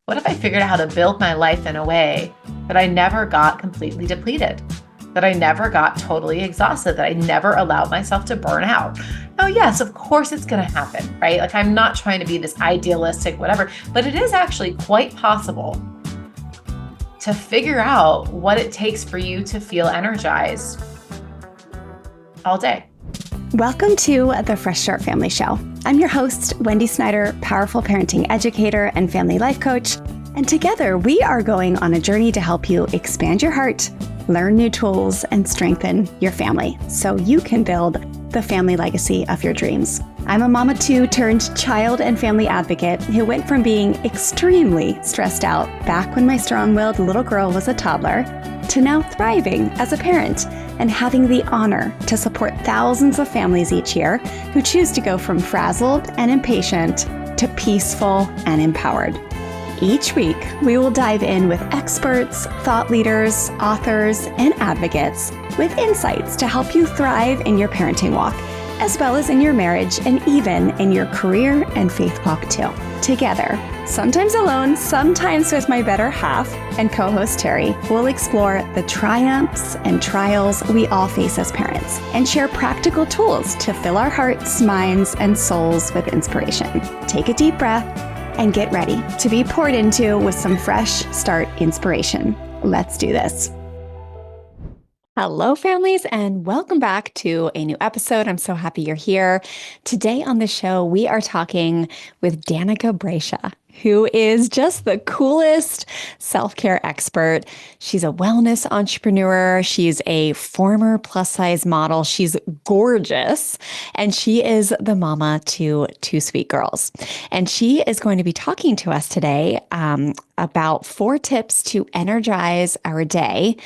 What if I figured out how to build my life in a way that I never got completely depleted, that I never got totally exhausted, that I never allowed myself to burn out? Oh, yes, of course it's going to happen, right? Like, I'm not trying to be this idealistic, whatever, but it is actually quite possible to figure out what it takes for you to feel energized all day. Welcome to the Fresh Start Family Show. I'm your host, Wendy Snyder, powerful parenting educator and family life coach. And together we are going on a journey to help you expand your heart, learn new tools, and strengthen your family so you can build the family legacy of your dreams. I'm a mama too turned child and family advocate who went from being extremely stressed out back when my strong-willed little girl was a toddler to now thriving as a parent and having the honor to support thousands of families each year who choose to go from frazzled and impatient to peaceful and empowered. Each week, we will dive in with experts, thought leaders, authors, and advocates with insights to help you thrive in your parenting walk, as well as in your marriage and even in your career and faith walk too. Together, sometimes alone, sometimes with my better half and co-host Terry, we'll explore the triumphs and trials we all face as parents and share practical tools to fill our hearts, minds, and souls with inspiration. Take a deep breath and get ready to be poured into with some fresh start inspiration. Let's do this. Hello, families, and welcome back to a new episode. I'm so happy you're here. Today on the show, we are talking with Danika Brysha, who is just the coolest self-care expert. She's a wellness entrepreneur. She's a former plus-size model. She's gorgeous, and she is the mama to two sweet girls. And she is going to be talking to us today about 4 tips to energize our day,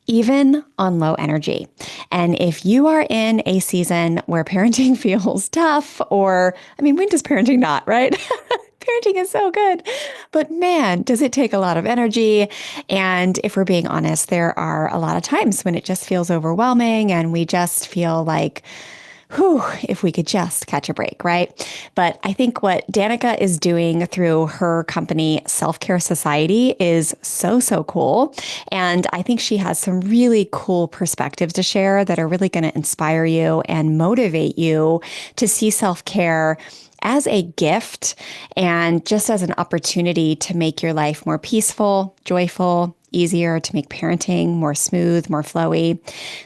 even on low energy. And if you are in a season where parenting feels tough, when does parenting not, right? Parenting is so good, but man, does it take a lot of energy. And if we're being honest, there are a lot of times when it just feels overwhelming and we just feel like, whew, if we could just catch a break, right? But I think what Danika is doing through her company, Self-Care Society, is so, so cool. And I think she has some really cool perspectives to share that are really going to inspire you and motivate you to see self-care as a gift and just as an opportunity to make your life more peaceful, joyful, easier, to make parenting more smooth, more flowy.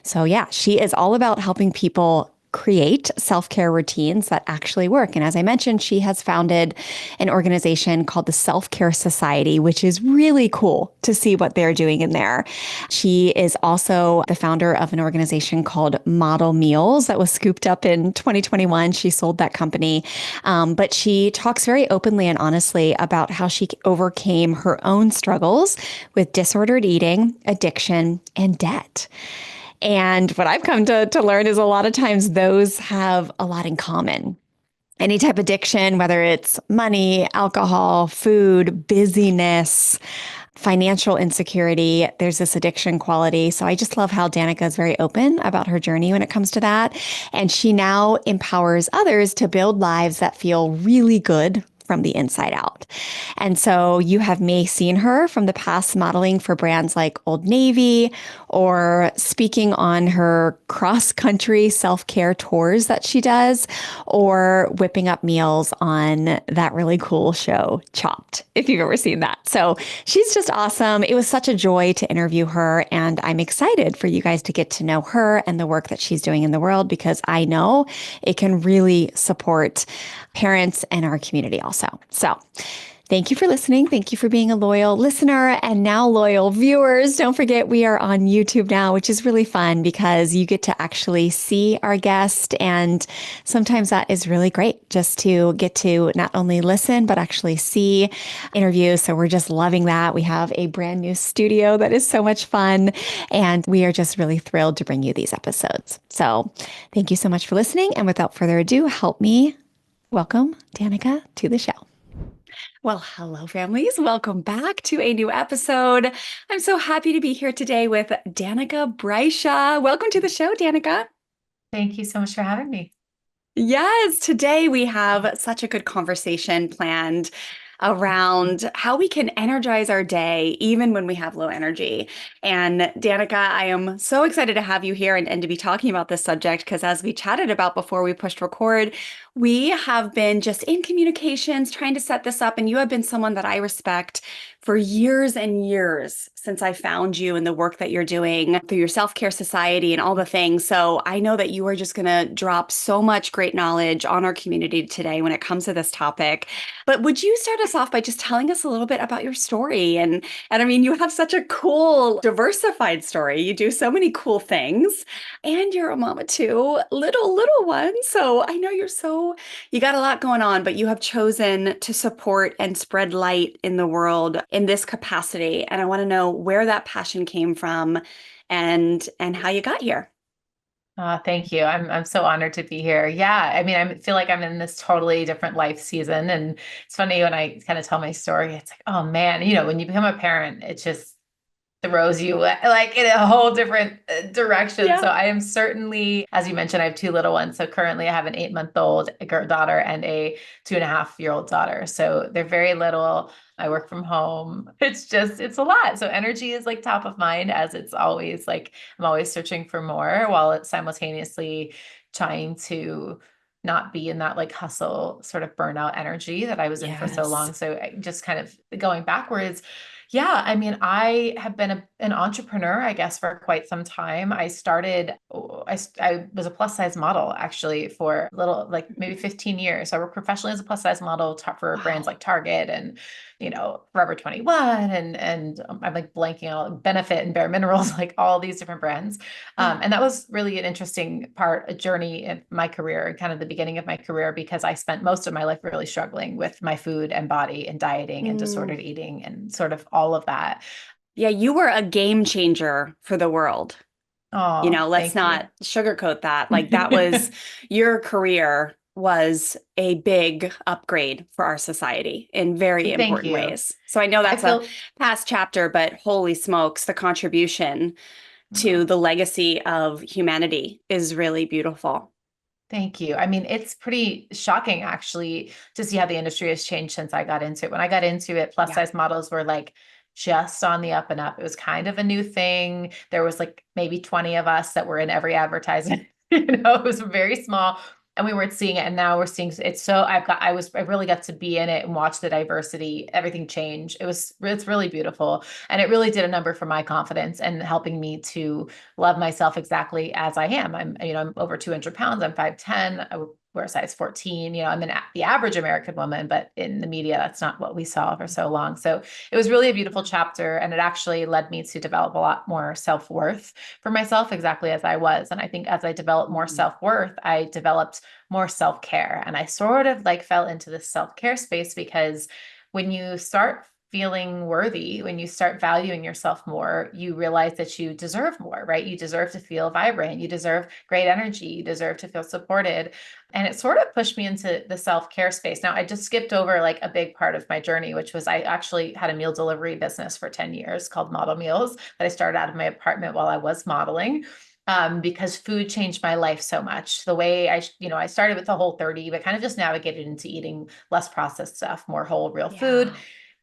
So yeah, she is all about helping people create self-care routines that actually work. And as I mentioned, she has founded an organization called the Self-Care Society, which is really cool to see what they're doing in there. She is also the founder of an organization called Model Meals that was scooped up in 2021. She sold that company. But she talks very openly and honestly about how she overcame her own struggles with disordered eating, addiction, and debt. And what I've come to learn is a lot of times those have a lot in common. Any type of addiction, whether it's money, alcohol, food, busyness, financial insecurity, there's this addiction quality. So I just love how Danika is very open about her journey when it comes to that. And she now empowers others to build lives that feel really good from the inside out. And so you have may seen her from the past modeling for brands like Old Navy or speaking on her cross-country self-care tours that she does, or whipping up meals on that really cool show, Chopped, if you've ever seen that. So she's just awesome. It was such a joy to interview her, and I'm excited for you guys to get to know her and the work that she's doing in the world, because I know it can really support parents and our community also. So thank you for listening. Thank you for being a loyal listener and now loyal viewers. Don't forget, we are on YouTube now, which is really fun because you get to actually see our guest. And sometimes that is really great, just to get to not only listen, but actually see interviews. So we're just loving that. We have a brand new studio that is so much fun. And we are just really thrilled to bring you these episodes. So thank you so much for listening. And without further ado, help me welcome Danika to the show. Well, hello, families. Welcome back to a new episode. I'm so happy to be here today with Danika Brysha. Welcome to the show, Danika. Thank you so much for having me. Yes, today we have such a good conversation planned. around how we can energize our day even when we have low energy. And Danika, I am so excited to have you here and to be talking about this subject because as we chatted about before we pushed record, we have been just in communications trying to set this up, and you have been someone that I respect for years and years since I found you and the work that you're doing through your self-care society and all the things. So I know that you are just going to drop so much great knowledge on our community today when it comes to this topic. But would you start us off by just telling us a little bit about your story? And I mean, you have such a cool, diversified story. You do so many cool things, and you're a mama too, little one. So I know you got a lot going on, but you have chosen to support and spread light in the world in this capacity. And I want to know where that passion came from and how you got here. Thank you. I'm so honored to be here. Yeah, I mean, I feel like I'm in this totally different life season, and it's funny when I kind of tell my story. It's like, oh man, when you become a parent, it just throws you like in a whole different direction. Yeah. So I am certainly, as you mentioned, I have two little ones. So currently I have an 8-month-old daughter and a 2.5-year-old daughter. So they're very little. I work from home. It's a lot. So energy is like top of mind, as it's always like I'm always searching for more while it's simultaneously trying to not be in that like hustle sort of burnout energy that I was in for so Yes. long. So just kind of going backwards. Yeah, I mean, I have been an entrepreneur, I guess, for quite some time. I was a plus size model actually for a little, like maybe 15 years. So I worked professionally as a plus size model for brands Wow. like Target and, Forever 21 and I'm like blanking out Benefit and Bare Minerals, like all these different brands. Yeah. And that was really an interesting part, a journey in my career, kind of the beginning of my career, because I spent most of my life really struggling with my food and body and dieting and Mm. disordered eating and sort of all of that. Yeah, you were a game changer for the world. Oh, Let's thank you. not sugarcoat that. Like that was your career was a big upgrade for our society in very Thank important you. ways. So I know I that's a feel, past chapter, but holy smokes, the contribution to oh, the legacy of humanity is really beautiful. thank you. I mean, it's pretty shocking actually to see how the industry has changed since I got into it. When I got into it, plus Yeah. size models were like just on the up and up. It was kind of a new thing. There was like maybe 20 of us that were in every advertisement. It was very small and we weren't seeing it. And now we're seeing it. So I really got to be in it and watch the diversity, everything change. It's really beautiful. And it really did a number for my confidence and helping me to love myself exactly as I am. I'm over 200 pounds. I'm 5'10". I wear a size 14. I'm the average American woman, but in the media, that's not what we saw for so long. So it was really a beautiful chapter. And it actually led me to develop a lot more self-worth for myself, exactly as I was. And I think as I developed more Mm. self-worth, I developed more self-care. And I sort of like fell into this self-care space because when you start feeling worthy, when you start valuing yourself more, you realize that you deserve more, right? You deserve to feel vibrant. You deserve great energy. You deserve to feel supported. And it sort of pushed me into the self-care space. Now, I just skipped over like a big part of my journey, which was I actually had a meal delivery business for 10 years called Model Meals that I started out of my apartment while I was modeling. Because food changed my life so much. The way I started with the Whole 30, but kind of just navigated into eating less processed stuff, more whole, real food. Yeah.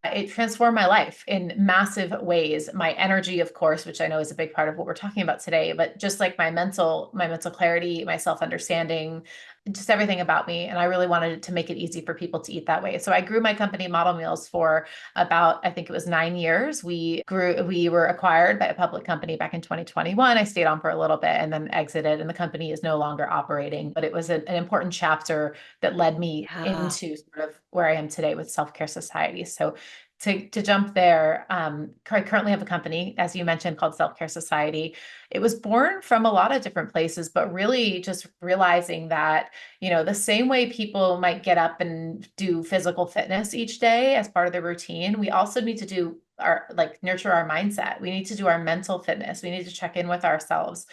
It transformed my life in massive ways. My energy, of course, which I know is a big part of what we're talking about today, but just like my mental clarity, my self-understanding, just everything about me. And I really wanted to make it easy for people to eat that way. So I grew my company Model Meals for about, I think it was 9 years. We were acquired by a public company back in 2021. I stayed on for a little bit and then exited, and the company is no longer operating. But it was an important chapter that led me Yeah. into sort of where I am today with Self-Care Society. So to jump there, I currently have a company, as you mentioned, called Self-Care Society. It was born from a lot of different places, but really just realizing that, the same way people might get up and do physical fitness each day as part of their routine, we also need to do nurture our mindset. We need to do our mental fitness. We need to check in with ourselves.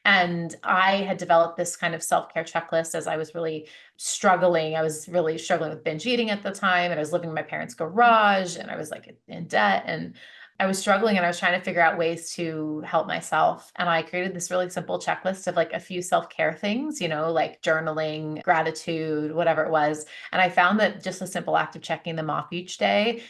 And I had developed this kind of self-care checklist as I was really struggling. I was really struggling with binge eating at the time, and I was living in my parents' garage, and I was like in debt. And I was struggling and I was trying to figure out ways to help myself. And I created this really simple checklist of like a few self-care things, like journaling, gratitude, whatever it was. And I found that just a simple act of checking them off each day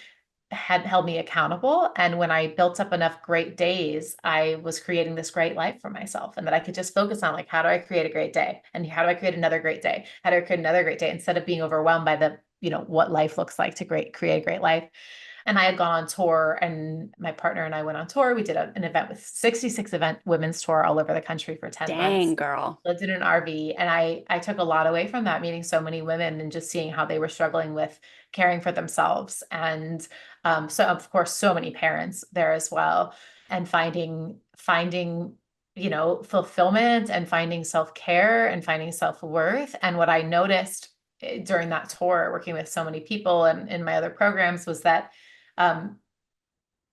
had held me accountable. And when I built up enough great days, I was creating this great life for myself. And that I could just focus on like, how do I create a great day? And how do I create another great day? How do I create another great day? Instead of being overwhelmed by what life looks like to create a great life. And I had gone on tour, and my partner and I went on tour. We did an event with 66 event women's tour all over the country for 10 months. Dang, girl. Lived in an RV, and I took a lot away from that, meeting so many women and just seeing how they were struggling with caring for themselves. And so of course, so many parents there as well, and finding fulfillment and finding self-care and finding self-worth. And what I noticed during that tour, working with so many people and in my other programs, was that um,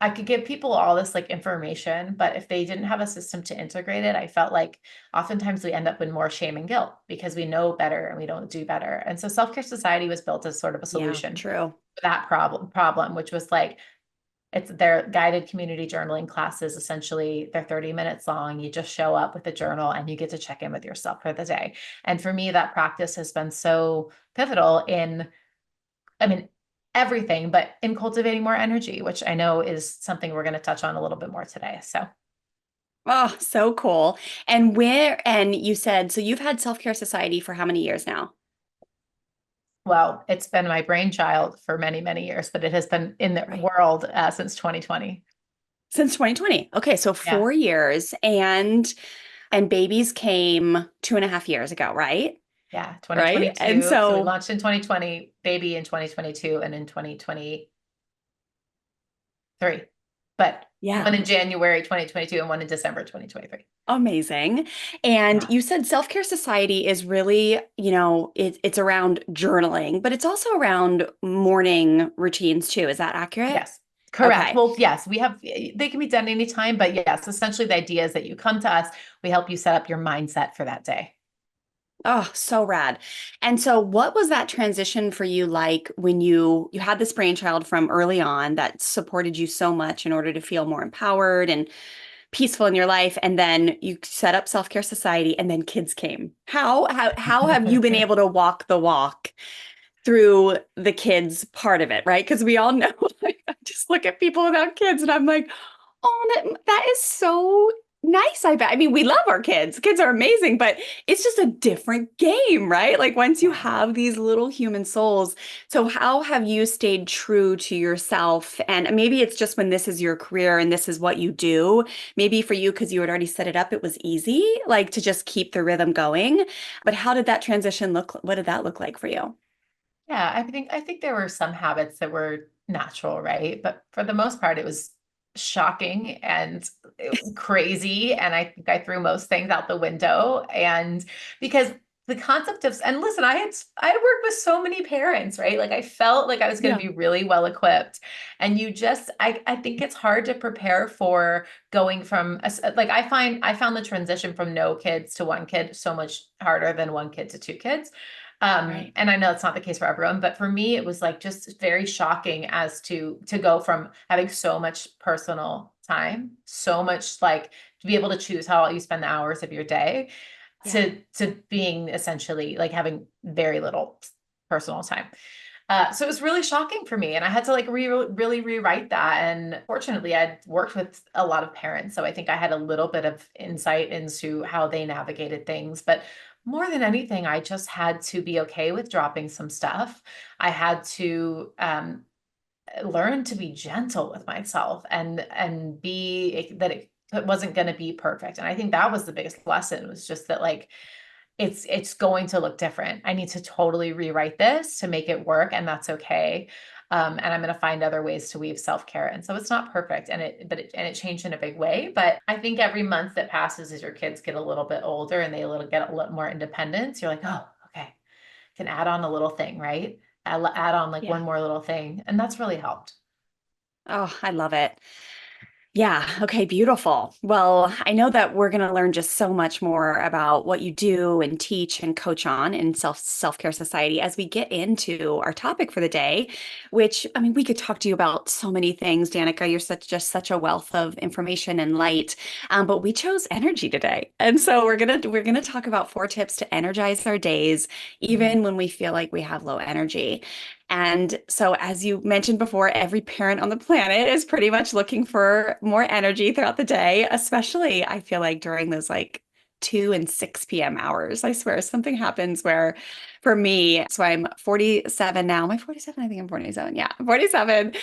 I could give people all this like information, but if they didn't have a system to integrate it, I felt like oftentimes we end up in more shame and guilt because we know better and we don't do better. And so Self-Care Society was built as sort of a Yeah, solution true. to that problem, which was like, it's their guided community journaling classes. Essentially, they're 30 minutes long. You just show up with a journal and you get to check in with yourself for the day. And for me, that practice has been so pivotal in, I mean, everything, but in cultivating more energy, which I know is something we're going to touch on a little bit more today. So, Oh, so cool. And you said, so you've had Self-Care Society for how many years now? well, it's been my brainchild for many, many years, but it has been in the Right. world since 2020. Since 2020. Okay, so Yeah. 4 years and babies came 2.5 years ago, right? Yeah. Right. And 2022. So we so, launched in 2020, baby in 2022, and in 2023. But yeah, one in January 2022 and one in December 2023. amazing. And Yeah. you said Self-Care Society is really, it's around journaling, but it's also around morning routines too. Is that accurate? Yes. Correct. Okay. Well, yes, they can be done anytime, but yes, essentially the idea is that you come to us, we help you set up your mindset for that day. Oh, so rad. And so what was that transition for you like when you had this brainchild from early on that supported you so much in order to feel more empowered and peaceful in your life, and then you set up Self-Care Society and then kids came? How have you been able to walk the walk through the kids part of it, right? Because we all know, like, I just look at people without kids and I'm like, oh, that is so nice. I bet. I mean, we love our kids. Kids are amazing, but it's just a different game, right? Like once you Yeah. have these little human souls. So how have you stayed true to yourself? And maybe it's just when this is your career and this is what you do. Maybe for you, because you had already set it up, it was easy, like to just keep the rhythm going. But how did that transition look? What did that look like for you? Yeah, I think there were some habits that were natural, right? But for the most part, it was shocking and crazy. And I think I threw most things out the window. And because the concept of, and listen, I had worked with so many parents, right? Like I felt like I was going Yeah, to be really well equipped. And I think it's hard to prepare for going from like I found the transition from no kids to one kid so much harder than one kid to two kids. right. And I know it's not the case for everyone, but for me, it was like just very shocking as to go from having so much personal time, so much like to be able to choose how you spend the hours of your day, Yeah. to being essentially like having very little personal time. So it was really shocking for me, and I had to like really rewrite that. And fortunately, I'd worked with a lot of parents, so I think I had a little bit of insight into how they navigated things. But more than anything, I just had to be okay with dropping some stuff. I had to learn to be gentle with myself and be that it wasn't going to be perfect. And I think that was the biggest lesson, was just that like it's going to look different. I need to totally rewrite this to make it work, and that's okay. And I'm going to find other ways to weave self-care. And so it's not perfect, and it changed in a big way. But I think every month that passes as your kids get a little bit older and get a little more independence, you're like, oh, okay, can add on a little thing, right? Add on like one Yeah. more little thing, and that's really helped. Oh, I love it. Yeah. Okay. Beautiful. Well, I know that we're going to learn just so much more about what you do and teach and coach on in self-care society as we get into our topic for the day, which I mean, we could talk to you about so many things, Danica. You're such a wealth of information and light. But we chose energy today. And so we're gonna talk about 4 tips to energize our days, Mhm. even when we feel like we have low energy. And so, as you mentioned before, every parent on the planet is pretty much looking for more energy throughout the day, especially I feel like during those like 2 and 6 p.m. hours. I swear something happens where for me, so I'm 47 now. Am I 47? I think I'm 47. Yeah, I'm 47.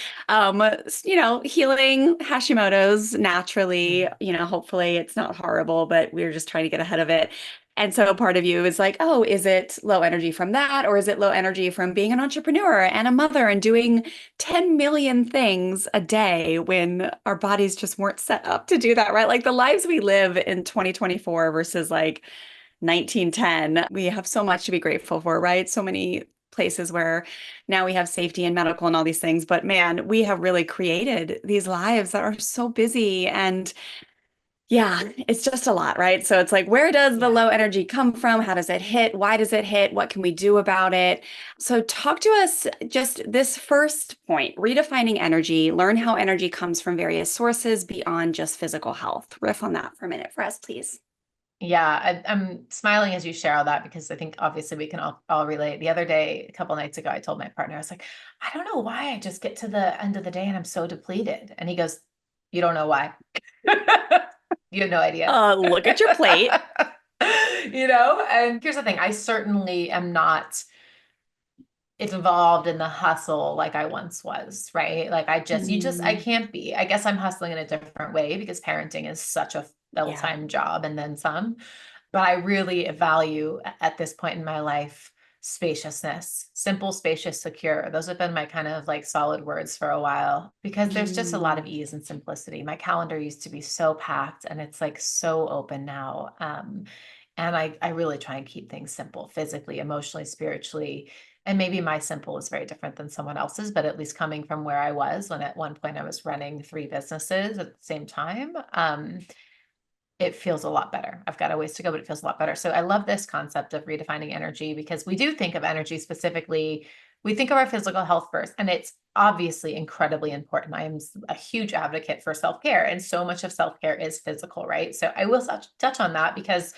Healing Hashimoto's naturally, Mhm. hopefully it's not horrible, but we're just trying to get ahead of it. And so part of you is like, oh, is it low energy from that? Or is it low energy from being an entrepreneur and a mother and doing 10 million things a day when our bodies just weren't set up to do that, right? Like the lives we live in 2024 versus like 1910, we have so much to be grateful for, right? So many places where now we have safety and medical and all these things. But man, we have really created these lives that are so busy and yeah, it's just a lot, right? So it's like, where does the Yeah. low energy come from? How does it hit? Why does it hit? What can we do about it? So, talk to us just this first point, redefining energy, learn how energy comes from various sources beyond just physical health. Riff on that for a minute for us, please. Yeah, I'm smiling as you share all that because I think obviously we can all relate. The other day, a couple nights ago, I told my partner, I was like, I don't know why I just get to the end of the day and I'm so depleted. And he goes, You don't know why. You have no idea. Look at your plate. And here's the thing, I certainly am not involved in the hustle like I once was, right? Like I Mm, can't be. I guess I'm hustling in a different way because parenting is such a yeah. full-time job and then some. But I really value at this point in my life spaciousness, simple, spacious, secure. Those have been my kind of like solid words for a while because there's just a lot of Mm, ease and simplicity. My calendar used to be so packed and it's like so open now. And I really try and keep things simple, physically, emotionally, spiritually. And maybe my simple is very different than someone else's, but at least coming from where I was when at one point I was running 3 businesses at the same time, it feels a lot better. I've got a ways to go, but it feels a lot better. So I love this concept of redefining energy because we do think of energy specifically. We think of our physical health first, and it's obviously incredibly important. I am a huge advocate for self care, and so much of self care is physical, right? So I will touch on that because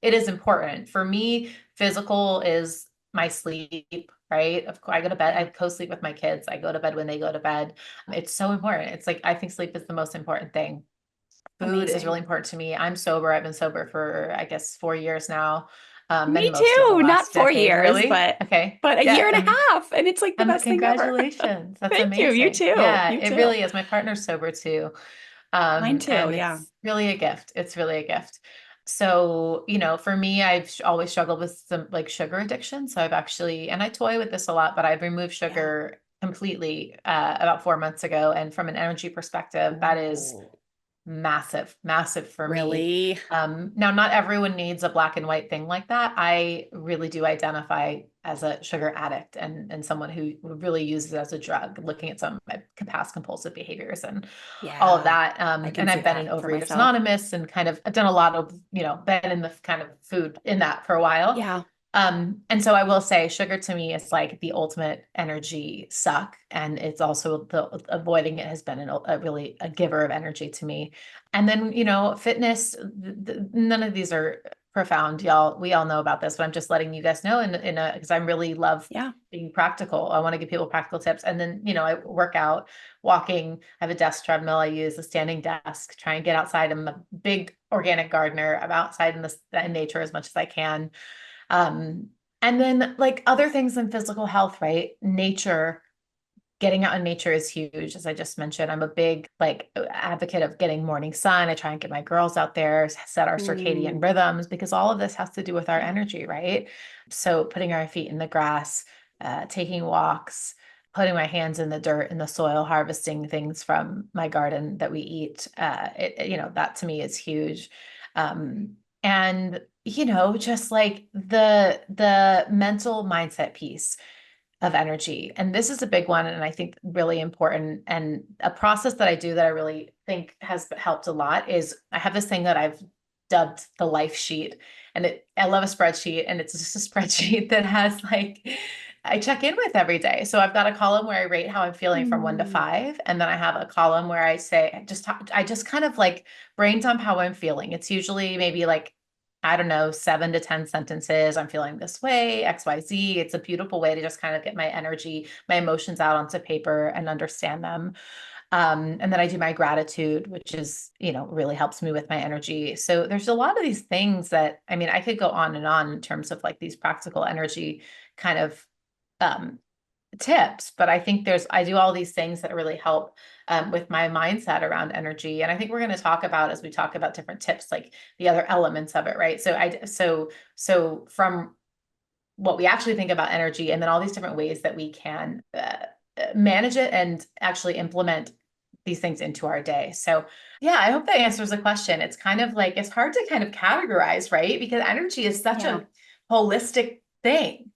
it is important. For me, physical is my sleep, right? Of course, I go to bed, I yeah. co-sleep with my kids. I go to bed when they go to bed. It's so important. It's like I think sleep is the most important thing. Food is Amazing. really important to me. I'm sober. I've been sober for, I guess, 4 years now. Me And most of the too. last Not four decade, years, really. but Okay. but a Yeah. year and a half, and it's like the best thing ever. Congratulations. That's Thank you. You amazing. too. Yeah, You it too. really is. My partner's sober too. Mine too. And Yeah. it's really a gift. It's really a gift. So, for me, I've always struggled with some like sugar addiction. So I've actually, and I toy with this a lot, but I've removed Yeah. sugar completely about 4 months ago. And from an energy perspective, that is Ooh, massive, massive for me. really? Now, not everyone needs a black and white thing like that. I really do identify as a sugar addict and someone who really uses it as a drug, looking at some of my past compulsive behaviors and all of Yeah. that. I can And see I've been in that for Overeaters myself. Anonymous and kind of I've done a lot of, been in the kind of food in that for a while. Yeah. And so I will say sugar to me is like the ultimate energy suck. And it's also the avoiding it has been a really a giver of energy to me. And then, fitness, none of these are profound, y'all. We all know about this, but I'm just letting you guys know in a because I really love Yeah. being practical. I want to give people practical tips. And then, I work out, walking, I have a desk treadmill. I use a standing desk, try and get outside. I'm a big organic gardener. I'm outside in nature as much as I can. And then like other things in physical health, right? Nature, getting out in nature is huge. As I just mentioned, I'm a big like advocate of getting morning sun. I try and get my girls out there, set our circadian Mm, rhythms because all of this has to do with our yeah. energy, right? So putting our feet in the grass, taking walks, putting my hands in the dirt, in the soil, harvesting things from my garden that we eat. That to me is huge. And just like the mental mindset piece. of energy. And this is a big one, and I think really important. And a process that I do that I really think has helped a lot is I have this thing that I've dubbed the life sheet. And I love a spreadsheet, and it's just a spreadsheet that has like, I check in with every day. So I've got a column where I rate how I'm feeling from 1 to 5. And then I have a column where I say, I just kind of like brain dump how I'm feeling. It's usually maybe like, I don't know, 7 to 10 sentences. I'm feeling this way, XYZ. It's a beautiful way to just kind of get my energy, my emotions out onto paper and understand them. And then I do my gratitude, which is, really helps me with my energy. So there's a lot of these things that, I mean, I could go on and on in terms of like these practical energy kind of um, tips, but I think I do all these things that really help with my mindset around energy. And I think we're going to talk about, as we talk about different tips, like the other elements of it, right? So from what we actually think about energy, and then all these different ways that we can manage it and actually implement these things into our day. So yeah, I hope that answers the question. It's kind of like, it's hard to kind of categorize, right? Because energy is such Yeah. a holistic thing,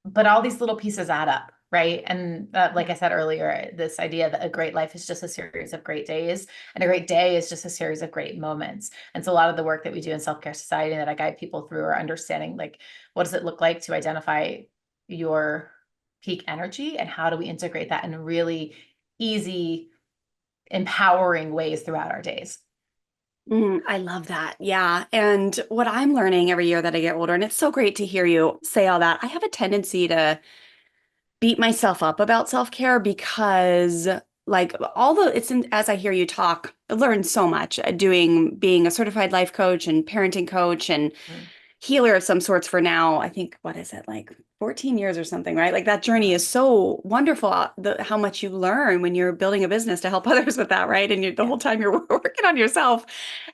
but all these little pieces add up, right? And like I said earlier, this idea that a great life is just a series of great days, and a great day is just a series of great moments. And so a lot of the work that we do in Self-Care Society that I guide people through are understanding, like, what does it look like to identify your peak energy, and how do we integrate that in really easy, empowering ways throughout our days? I love that. Yeah. And what I'm learning every year that I get older, and it's so great to hear you say all that, I have a tendency to beat myself up about self-care because like as I hear you talk, I learned so much being a certified life coach and parenting coach and Mm. healer of some sorts for now. I think, what is it, like 14 years or something, right? Like that journey Yeah. is so wonderful, how much you learn when you're building a business to help others with that, right? And the Yeah. whole time you're working on yourself.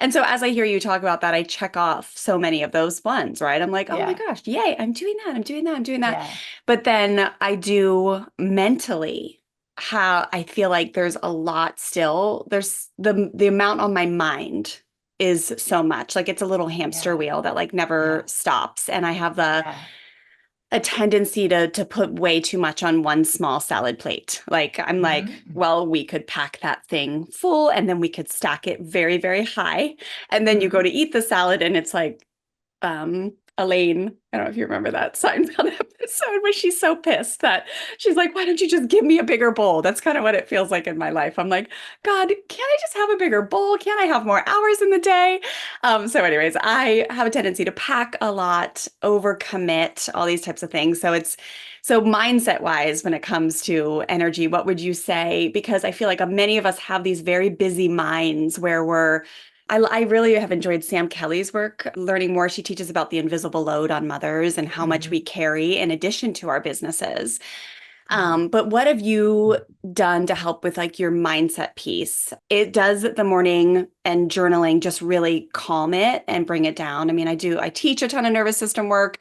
And so as I hear you talk about that, I check off so many of those ones, right? I'm like, oh my Yeah. gosh, yay, I'm doing that. I'm doing that. I'm doing that. Yeah. But then I do mentally how I feel like there's a lot still. There's the amount on my mind is so much. Like it's a little hamster Yeah. wheel that like never Yeah. stops. And I have Yeah. a tendency to put way too much on one small salad plate. Like I'm like, Hmm. well, we could pack that thing full and then we could stack it very, very high. And then you go Hmm. to eat the salad and it's like Elaine, I don't know if you remember that Seinfeld episode where she's so pissed that she's like, why don't you just give me a bigger bowl? That's kind of what it feels like in my life. I'm like, God, can't I just have a bigger bowl? Can't I have more hours in the day? So anyways, I have a tendency to pack a lot, overcommit, all these types of things. So mindset wise, when it comes to energy, what would you say? Because I feel like many of us have these very busy minds where I really have enjoyed Sam Kelly's work, learning more. She teaches about the invisible load on mothers and how much we Hmm. carry in addition to our businesses. Hmm. But what have you done to help with like your mindset piece? It does the morning and journaling just really calm it and bring it down. I mean, I teach a ton of nervous system work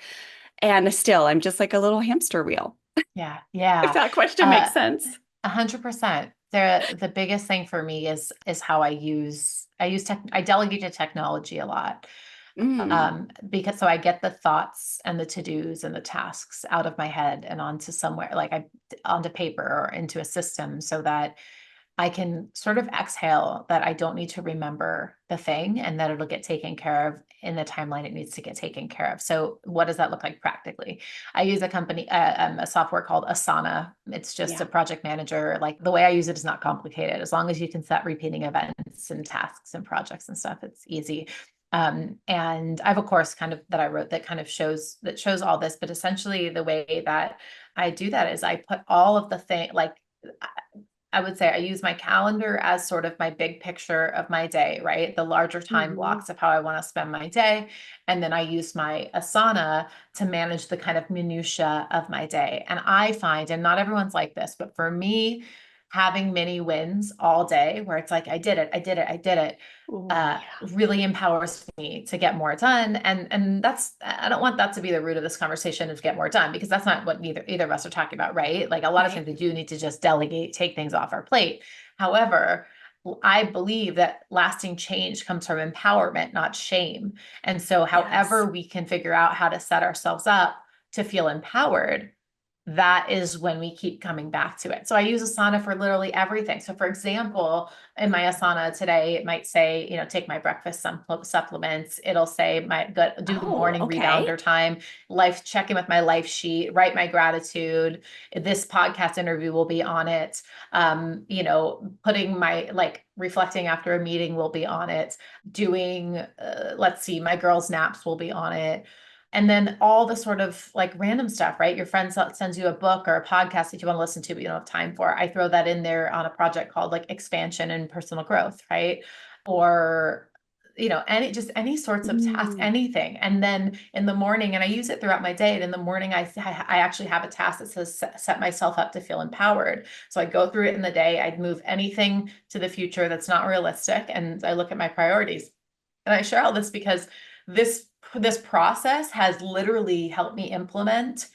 and still I'm just like a little hamster wheel, Yeah. if Yeah. that question makes Uh, sense. 100%. The biggest thing for me is how I delegate to technology a lot. Mm, Because so I get the thoughts and the to-dos and the tasks out of my head and onto somewhere, like onto paper or into a system, so that I can sort of exhale that I don't need to remember the thing, and that it'll get taken care of in the timeline it needs to get taken care of. So what does that look like practically? I use a software called Asana. It's just a yeah. project manager. Like, the way I use it is not complicated. As long as you can set repeating events and tasks and projects and stuff, it's easy. And I have a course kind of that I wrote that kind of shows all this, but essentially the way that I do that is I put all of the thing, like, I would say I use my calendar as sort of my big picture of my day, right? The larger time Mhm. blocks of how I want to spend my day. And then I use my Asana to manage the kind of minutia of my day. And I find, and not everyone's like this, but for me, having mini wins all day where it's like, I did it, I did it, I did it, Oh, yeah. really empowers me to get more done. And that's, I don't want that to be the root of this conversation, is get more done, because that's not what either of us are talking about, right? Like, a lot of Right. times we do need to just delegate, take things off our plate. However, I believe that lasting change comes from empowerment, not shame. And so Yes. however we can figure out how to set ourselves up to feel empowered, that is when we keep coming back to it. So I use Asana for literally everything. So for example, in my Asana today, it might say, take my breakfast supplements. It'll say do the Oh, morning okay. rebounder time, check in with my life sheet, write my gratitude. This podcast interview will be on it. Putting my reflecting after a meeting will be on it. Doing, let's see, my girls' naps will be on it. And then all the sort of random stuff, right? Your friend sends you a book or a podcast that you want to listen to, but you don't have time for. I throw that in there on a project called expansion and personal growth, right? Or, any sorts of tasks, Mm. anything. And then in the morning, and I use it throughout my day. And in the morning, I actually have a task that says set myself up to feel empowered. So I go through it in the day. I move anything to the future that's not realistic. And I look at my priorities. And I share all this because this process has literally helped me implement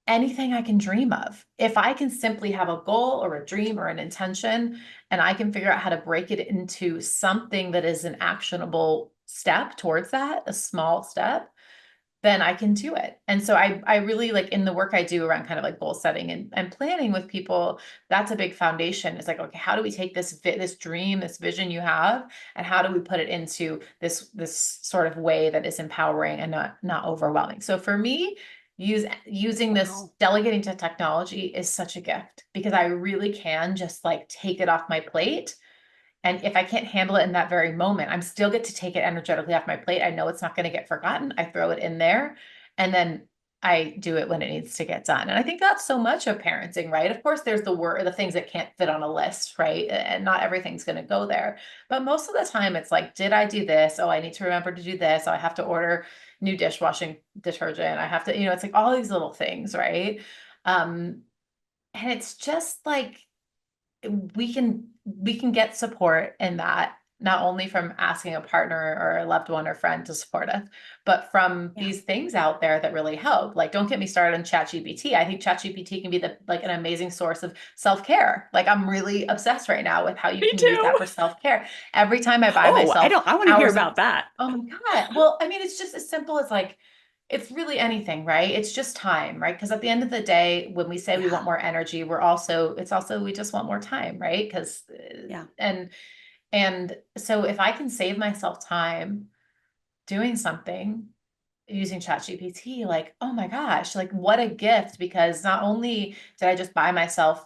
anything I can dream of. If I can simply have a goal or a dream or an intention, and I can figure out how to break it into something that is an actionable step towards that, a small step, then I can do it. And so I really in the work I do around kind of goal setting and planning with people, that's a big foundation. It's okay, how do we take this dream, this vision you have, and how do we put it into this sort of way that is empowering and not overwhelming? So for me, using this Wow. delegating to technology is such a gift because I really can just take it off my plate. And if I can't handle it in that very moment, I'm still get to take it energetically off my plate. I know it's not going to get forgotten. I throw it in there and then I do it when it needs to get done. And I think that's so much of parenting, right? Of course, there's the things that can't fit on a list, right? And not everything's going to go there. But most of the time it's did I do this? Oh, I need to remember to do this. Oh, I have to order new dishwashing detergent. I have to, it's all these little things, right? And it's just we can get support in that, not only from asking a partner or a loved one or friend to support us, but from Yeah. these things out there that really help. Don't get me started on ChatGPT. I think ChatGPT can be an amazing source of self-care. I'm really obsessed right now with how you Me can use too. that for self-care. Every time I buy Oh, myself I want to hear hours of about that. oh my God. Well, I mean, it's just as simple as it's really anything, right? It's just time, right? Because at the end of the day, when we say we Yeah. want more energy, it's also we just want more time, right? Because Yeah. and so if I can save myself time doing something using ChatGPT, oh my gosh, what a gift, because not only did I just buy myself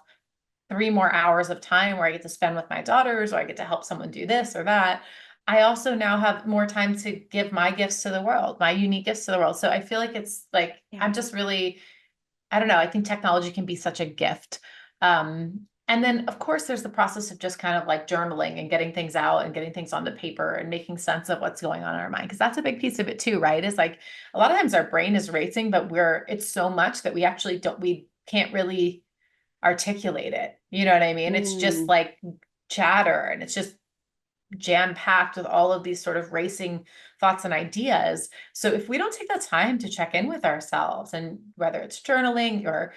3 more hours of time where I get to spend with my daughters, or I get to help someone do this or that, I also now have more time to give my gifts to the world, my unique gifts to the world. So I feel it's Yeah. I'm just really, I don't know, I think technology can be such a gift. And then of course there's the process of just kind of journaling and getting things out and getting things onto paper and making sense of what's going on in our mind. Cause that's a big piece of it too, right? Is a lot of times our brain is racing, but it's so much that we can't really articulate it. You know what I mean? It's just Mm. chatter, and it's just jam packed with all of these sort of racing thoughts and ideas. So if we don't take the time to check in with ourselves, and whether it's journaling or,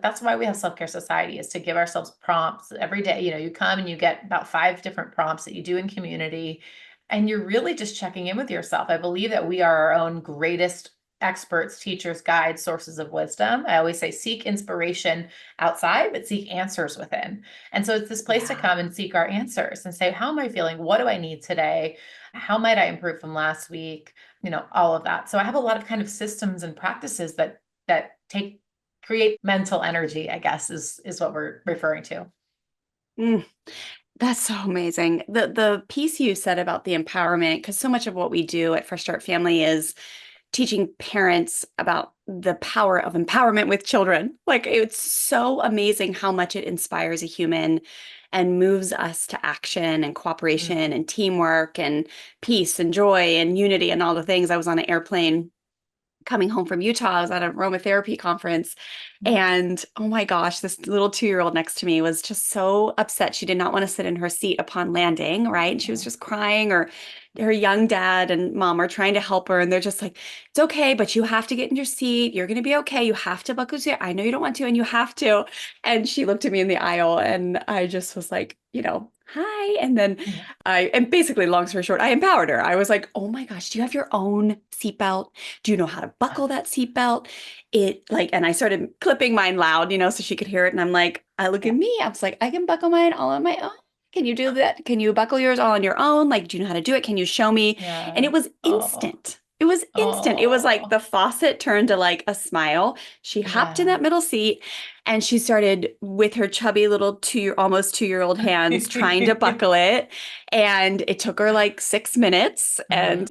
that's why we have Self-Care Society, is to give ourselves prompts every day. You come and you get about 5 different prompts that you do in community, and you're really just checking in with yourself. I believe that we are our own greatest experts, teachers, guides, sources of wisdom. I always say seek inspiration outside, but seek answers within. And so it's this place to Yeah. come and seek our answers and say, how am I feeling? What do I need today? How might I improve from last week? All of that. So I have a lot of kind of systems and practices that create mental energy, I guess is what we're referring to. Mm. That's so amazing. The piece you said about the empowerment, because so much of what we do at Fresh Start Family is teaching parents about the power of empowerment with children. It's so amazing how much it inspires a human and moves us to action and cooperation Mhm. and teamwork and peace and joy and unity and all the things. I was on an airplane coming home from Utah. I was at a aromatherapy conference. And oh my gosh, this little 2-year-old next to me was just so upset. She did not want to sit in her seat upon landing, right? And she was just crying or her young dad and mom are trying to help her, and they're just like, it's okay, but you have to get in your seat. You're going to be okay. You have to buckle your, I know you don't want to, and you have to. And she looked at me in the aisle, and I just was like, hi. And then Yeah. and basically, long story short, I empowered her. I was like, oh my gosh, do you have your own seatbelt? Do you know how to buckle that seatbelt? And I started clipping mine loud, so she could hear it. And I'm like, I look Yeah. at me, I was like, I can buckle mine all on my own. Can you do that? Can you buckle yours all on your own? Like, do you know how to do it? Can you show me? And Yeah. it was Oh, instant. It was instant. It was like oh, the faucet turned to like a smile. She hopped in yeah. that middle seat and she started with her chubby little almost 2 year old hands trying to buckle it. And it took her like 6 minutes. Uh-huh. And,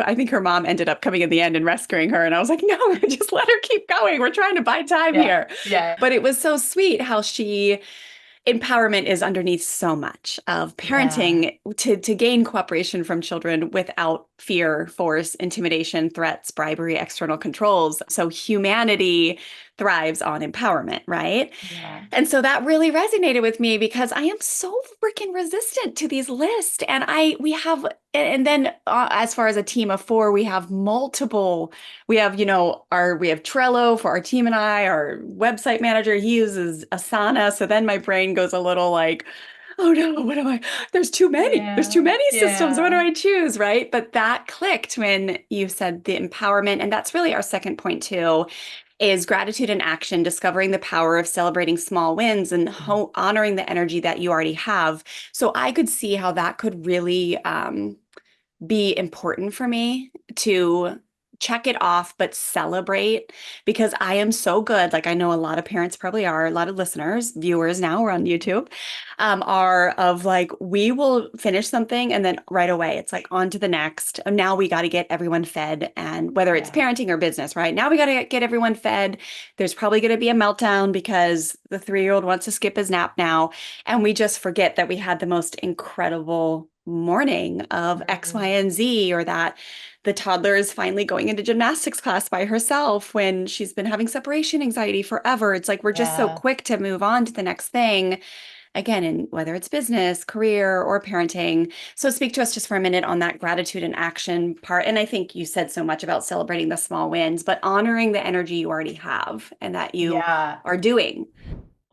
I think her mom ended up coming in the end and rescuing her. And I was like, no, just let her keep going. We're trying to buy time Yeah. here. Yeah. But it was so sweet how empowerment is underneath so much of Yeah. parenting to gain cooperation from children without fear, force, intimidation, threats, bribery, external controls. So humanity thrives on empowerment, right? Yeah. And so that really resonated with me because I am so freaking resistant to these lists. And and then as far as a team of four, we have multiple, we have Trello for our team and our website manager, he uses Asana. So then my brain goes a little like, oh no, what am I? There's too Yeah. many systems. What do Yeah. I choose? Right. But that clicked when you said the empowerment. And that's really our second point too, is gratitude in action, discovering the power of celebrating small wins and honoring the energy that you already have. So I could see how that could really be important for me to check it off, but celebrate because I am so good. Like I know a lot of parents probably are, a lot of listeners, viewers now, we're on YouTube, are of like, we will finish something and then right away it's like on to the next. And now we got to get everyone fed. And whether it's Yeah. parenting or business, right? Now we got to get everyone fed. There's probably going to be a meltdown because the 3-year-old wants to skip his nap now. And we just forget that we had the most incredible morning of X, Y, Right. and Z, or that the toddler is finally going into gymnastics class by herself when she's been having separation anxiety forever. It's like we're just so Yeah. quick to move on to the next thing, again, in whether it's business, career, or parenting. So speak to us just for a minute on that gratitude and action part. And I think you said so much about celebrating the small wins, but honoring the energy you already have and that you Yeah. are doing.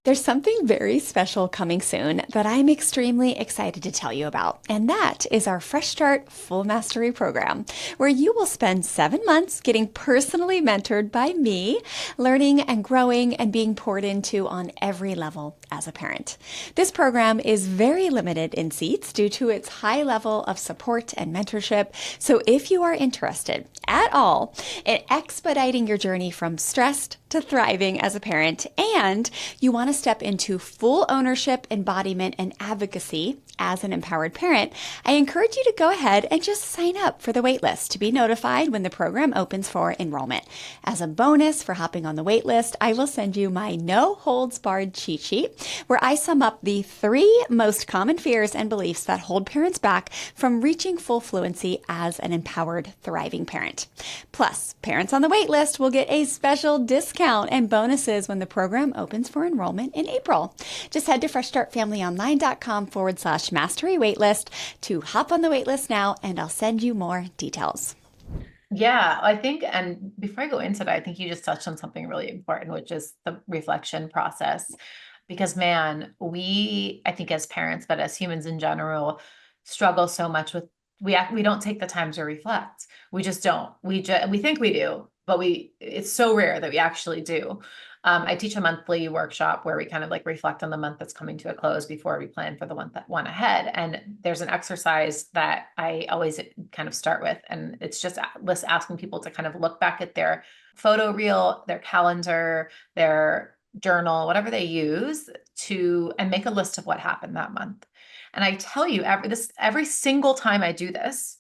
There's something very special coming soon that I'm extremely excited to tell you about, and that is our Fresh Start Full Mastery program, where you will spend 7 months getting personally mentored by me, learning and growing and being poured into on every level as a parent. This program is very limited in seats due to its high level of support and mentorship, so if you are interested at all in expediting your journey from stressed to thriving as a parent, and you want to step into full ownership, embodiment, and advocacy as an empowered parent, I encourage you to go ahead and just sign up for the waitlist to be notified when the program opens for enrollment. As a bonus for hopping on the waitlist, I will send you my no holds barred cheat sheet, where I sum up the 3 most common fears and beliefs that hold parents back from reaching full fluency as an empowered, thriving parent. Plus, parents on the waitlist will get a special discount and bonuses when the program opens for enrollment in April. Just head to freshstartfamilyonline.com/mastery waitlist to hop on the waitlist now, and I'll send you more details. Yeah, I think, and before I go into that, I think you just touched on something really important, which is the reflection process. Because man, I think as parents, but as humans in general, struggle so much with we don't take the time to reflect. We just don't. We think we do, but it's so rare that we actually do. I teach a monthly workshop where we kind of like reflect on the month that's coming to a close before we plan for the one ahead. And there's an exercise that I always kind of start with, and it's just asking people to kind of look back at their photo reel, their calendar, their journal, whatever they use and make a list of what happened that month. And I tell you, every single time I do this,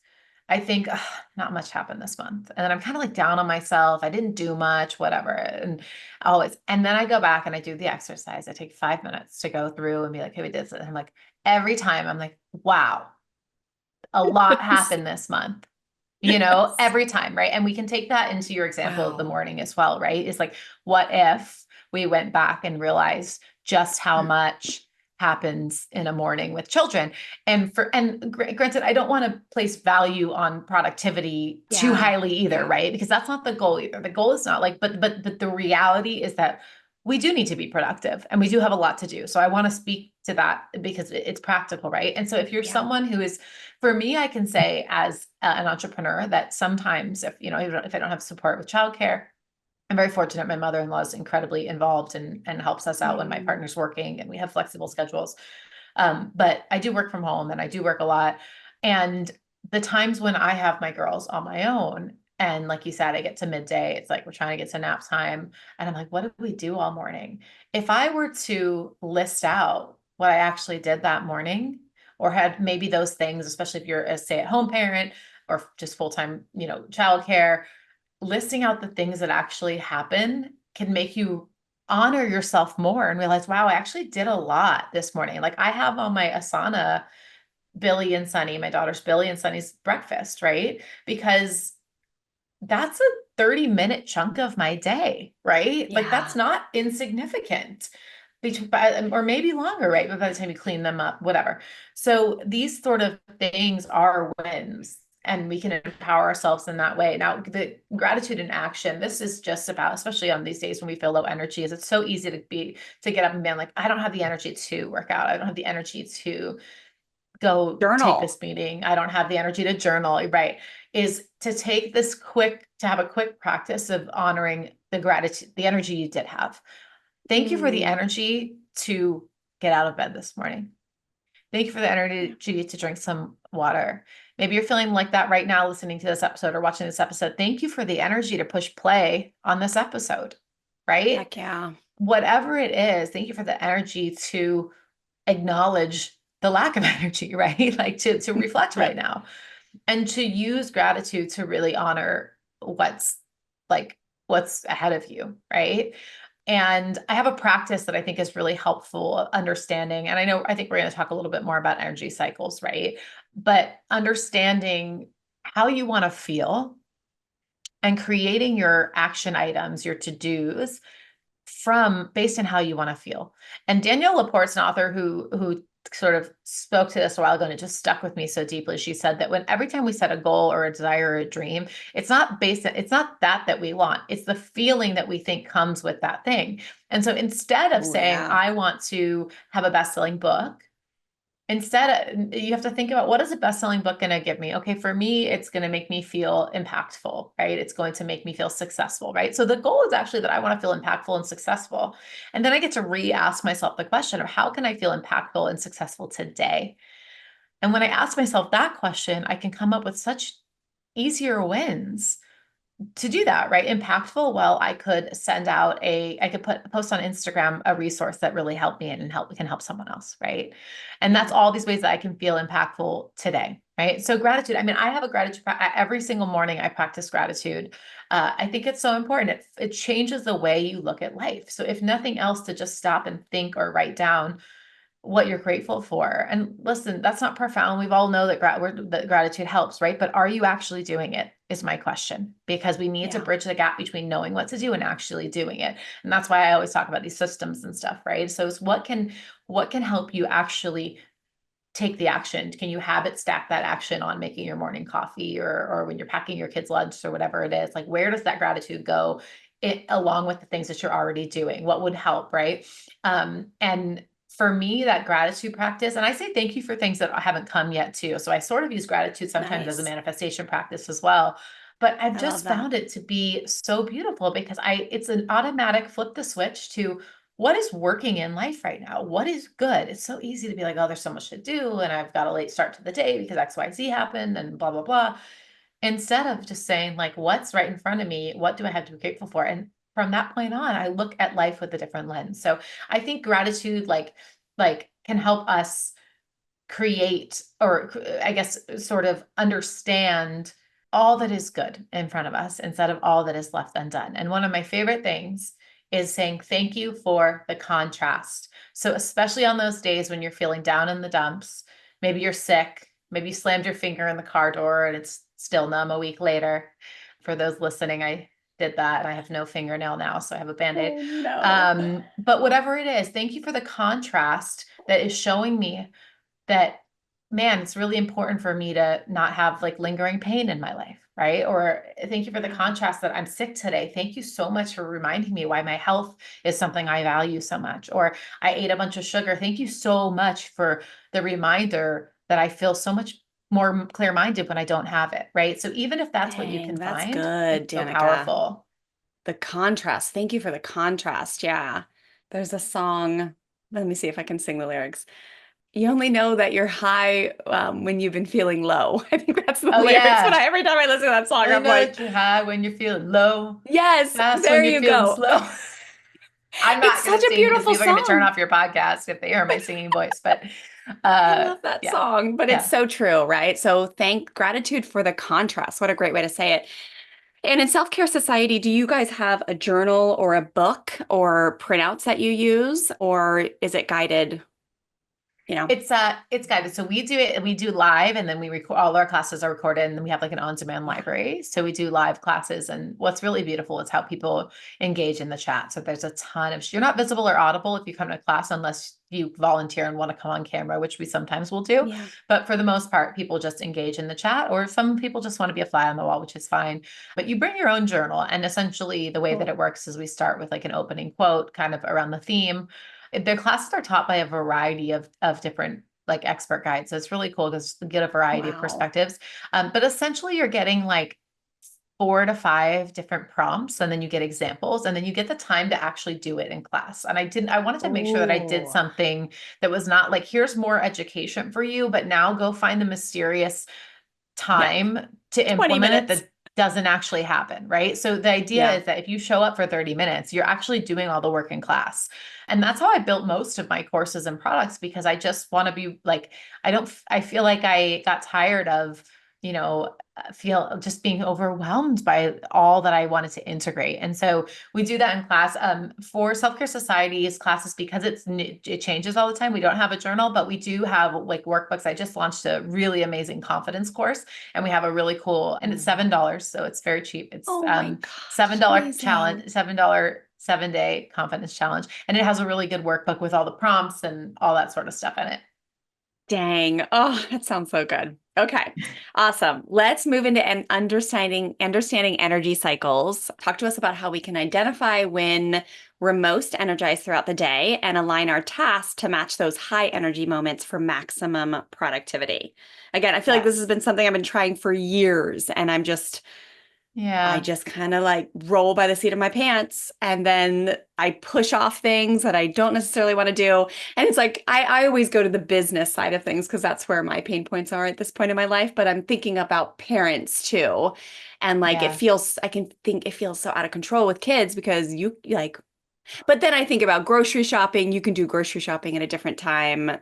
I think, "Ugh, not much happened this month." And then I'm kind of like down on myself. I didn't do much, whatever. And then I go back and I do the exercise. I take 5 minutes to go through and be like, "Hey, we did this." And I'm like, every time I'm like, wow, a lot Yes. happened this month. Yes. Every time, right? And we can take that into your example of the Wow. morning as well, right? It's like, what if we went back and realized just how much happens in a morning with children. Granted, I don't want to place value on productivity too Yeah. highly either, right? Because that's not the goal either. The goal is not like, but the reality is that we do need to be productive and we do have a lot to do. So I want to speak to that because it's practical, right? And so if you're Yeah. someone who is, for me, I can say as an entrepreneur that sometimes if, if I don't have support with childcare, I'm very fortunate. My mother-in-law is incredibly involved and helps us out when my Mm. partner's working and we have flexible schedules. But I do work from home and I do work a lot. And the times when I have my girls on my own, and like you said, I get to midday, it's like we're trying to get to nap time. And I'm like, what did we do all morning? If I were to list out what I actually did that morning, or had maybe those things, especially if you're a stay-at-home parent or just full-time, childcare, listing out the things that actually happen can make you honor yourself more and realize, wow, I actually did a lot this morning. Like I have on my Asana Billy and Sunny, my daughter's Billy and Sunny's breakfast, right? Because that's a 30-minute chunk of my day, right? Like Yeah. that's not insignificant. Or maybe longer, right? But by the time you clean them up, whatever. So these sort of things are wins and we can empower ourselves in that way. Now, the gratitude in action, this is just about, especially on these days when we feel low energy, is it's so easy to get up and be like, I don't have the energy to work out. I don't have the energy to go take Journal. this meeting. I don't have the energy to journal, right? Is to take this to have a quick practice of honoring the gratitude, the energy you did have. Thank you for the Mm. energy to get out of bed this morning. Thank you for the energy to drink some water. Maybe you're feeling like that right now, listening to this episode or watching this episode. Thank you for the energy to push play on this episode, right? Heck yeah. Whatever it is, thank you for the energy to acknowledge the lack of energy, right? Like to reflect Yep. right now and to use gratitude to really honor like what's ahead of you, right? And I have a practice that I think is really helpful understanding. And I think we're going to talk a little bit more about energy cycles, right? But understanding how you want to feel and creating your action items, your to-dos from based on how you want to feel. And Danielle Laporte's an author who sort of spoke to this a while ago and it just stuck with me so deeply. She said that every time we set a goal or a desire or a dream, it's not that we want. It's the feeling that we think comes with that thing. And so instead of Oh, saying, yeah. I want to have a best-selling book, instead you have to think about what is a best-selling book going to give me. Okay, for me it's going to make me feel impactful, right? It's going to make me feel successful, right? So the goal is actually that I want to feel impactful and successful, and then I get to re-ask myself the question of how can I feel impactful and successful today. And when I ask myself that question, I can come up with such easier wins to do that, right? Impactful. Well, I could post on Instagram a resource that really helped me and can help someone else, right? And that's Yeah. all these ways that I can feel impactful today, right? So gratitude. I mean, I have a gratitude every single morning. I practice gratitude. I think it's so important. It changes the way you look at life. So if nothing else, to just stop and think or write down what you're grateful for. And listen, that's not profound. We've all know that, that gratitude helps, right? But are you actually doing it is my question, because we need to Yeah. bridge the gap between knowing what to do and actually doing it. And that's why I always talk about these systems and stuff, right? So it's what can help you actually take the action? Can you habit stack that action on making your morning coffee or when you're packing your kids' lunch or whatever it is? Like, where does that gratitude go along with the things that you're already doing? What would help, right? And for me, that gratitude practice, and I say thank you for things that haven't come yet too. So I sort of use gratitude sometimes as a Nice. manifestation practice as well. But I've I love just that. found it to be so beautiful because it's an automatic flip the switch to what is working in life right now? What is good? It's so easy to be like, oh, there's so much to do, and I've got a late start to the day because XYZ happened and blah, blah, blah. Instead of just saying, like, what's right in front of me? What do I have to be grateful for? And from that point on, I look at life with a different lens. So I think gratitude, can help us create, or I guess sort of understand all that is good in front of us instead of all that is left undone. And one of my favorite things is saying thank you for the contrast. So especially on those days when you're feeling down in the dumps, maybe you're sick, maybe you slammed your finger in the car door and it's still numb a week later. For those listening, I did that and I have no fingernail now, so I have a Band-Aid. Oh no. But whatever it is, thank you for the contrast that is showing me that, man, it's really important for me to not have like lingering pain in my life, right? Or thank you for the Yeah. contrast that I'm sick today. Thank you so much for reminding me why my health is something I value so much. Or I ate a bunch of sugar. Thank you so much for the reminder that I feel so much more clear-minded when I don't have it, right? So even if that's what you Dang, can that's find, good, it's so Danica. powerful. The contrast. Thank you for the contrast. Yeah. There's a song. Let me see if I can sing the lyrics. You only know that you're high when you've been feeling low. I think that's the Oh lyrics. But yeah. every time I listen to that song, I I'm know like, that you're high when you're feeling low, yes, fast when there you're you feeling go. slow. I'm It's not going such to a sing because beautiful people are going to turn song. off your podcast if they hear my singing voice. But I love that yeah, song, but it's yeah. so true, right? So thank gratitude for the contrast. What a great way to say it. And in Self-Care Society, do you guys have a journal or a book or printouts that you use, or is it guided, you know? It's guided. So we do it, we do live and then we record, all our classes are recorded and then we have like an on-demand Yeah. library. So we do live classes, and what's really beautiful is how people engage in the chat. So there's a ton of, you're not visible or audible if you come to class unless you volunteer and want to come on camera, which we sometimes will do. Yeah. But for the most part, people just engage in the chat, or some people just want to be a fly on the wall, which is fine. But you bring your own journal, and essentially the way that Cool. it works is we start with like an opening quote kind of around the theme. Their classes are taught by a variety of different like expert guides. So it's really cool because you get a variety of Wow. perspectives. But essentially you're getting like 4 to 5 different prompts, and then you get examples, and then you get the time to actually do it in class. And I wanted to make sure that I did Oh, something that was not like, here's more education for you, but now go find the mysterious yeah. time to 20 implement it minutes. that doesn't actually happen, right? So the idea Yeah. is that if you show up for 30 minutes, you're actually doing all the work in class. And that's how I built most of my courses and products, because I just want to be like, I feel like I got tired of, feel just being overwhelmed by all that I wanted to integrate. And so we do that in class. For Self-Care Society's classes, because it changes all the time. We don't have a journal, but we do have like workbooks. I just launched a really amazing confidence course, and we have a really cool, and it's Oh, $7, so it's very cheap. It's oh my seven gosh, dollar amazing. challenge, $7 7-day confidence challenge, and it has a really good workbook with all the prompts and all that sort of stuff in it. Dang. Oh, that sounds so good. Okay. Awesome. Let's move into understanding energy cycles. Talk to us about how we can identify when we're most energized throughout the day and align our tasks to match those high energy moments for maximum productivity. Again, I feel like this has Yes. been something I've been trying for years, and I Yeah. just kind of like roll by the seat of my pants, and then I push off things that I don't necessarily want to do. And it's like, I always go to the business side of things because that's where my pain points are at this point in my life. But I'm thinking about parents too. And like, Yeah. I can think it feels so out of control with kids because you like, but then I think about grocery shopping. You can do grocery shopping at a different time.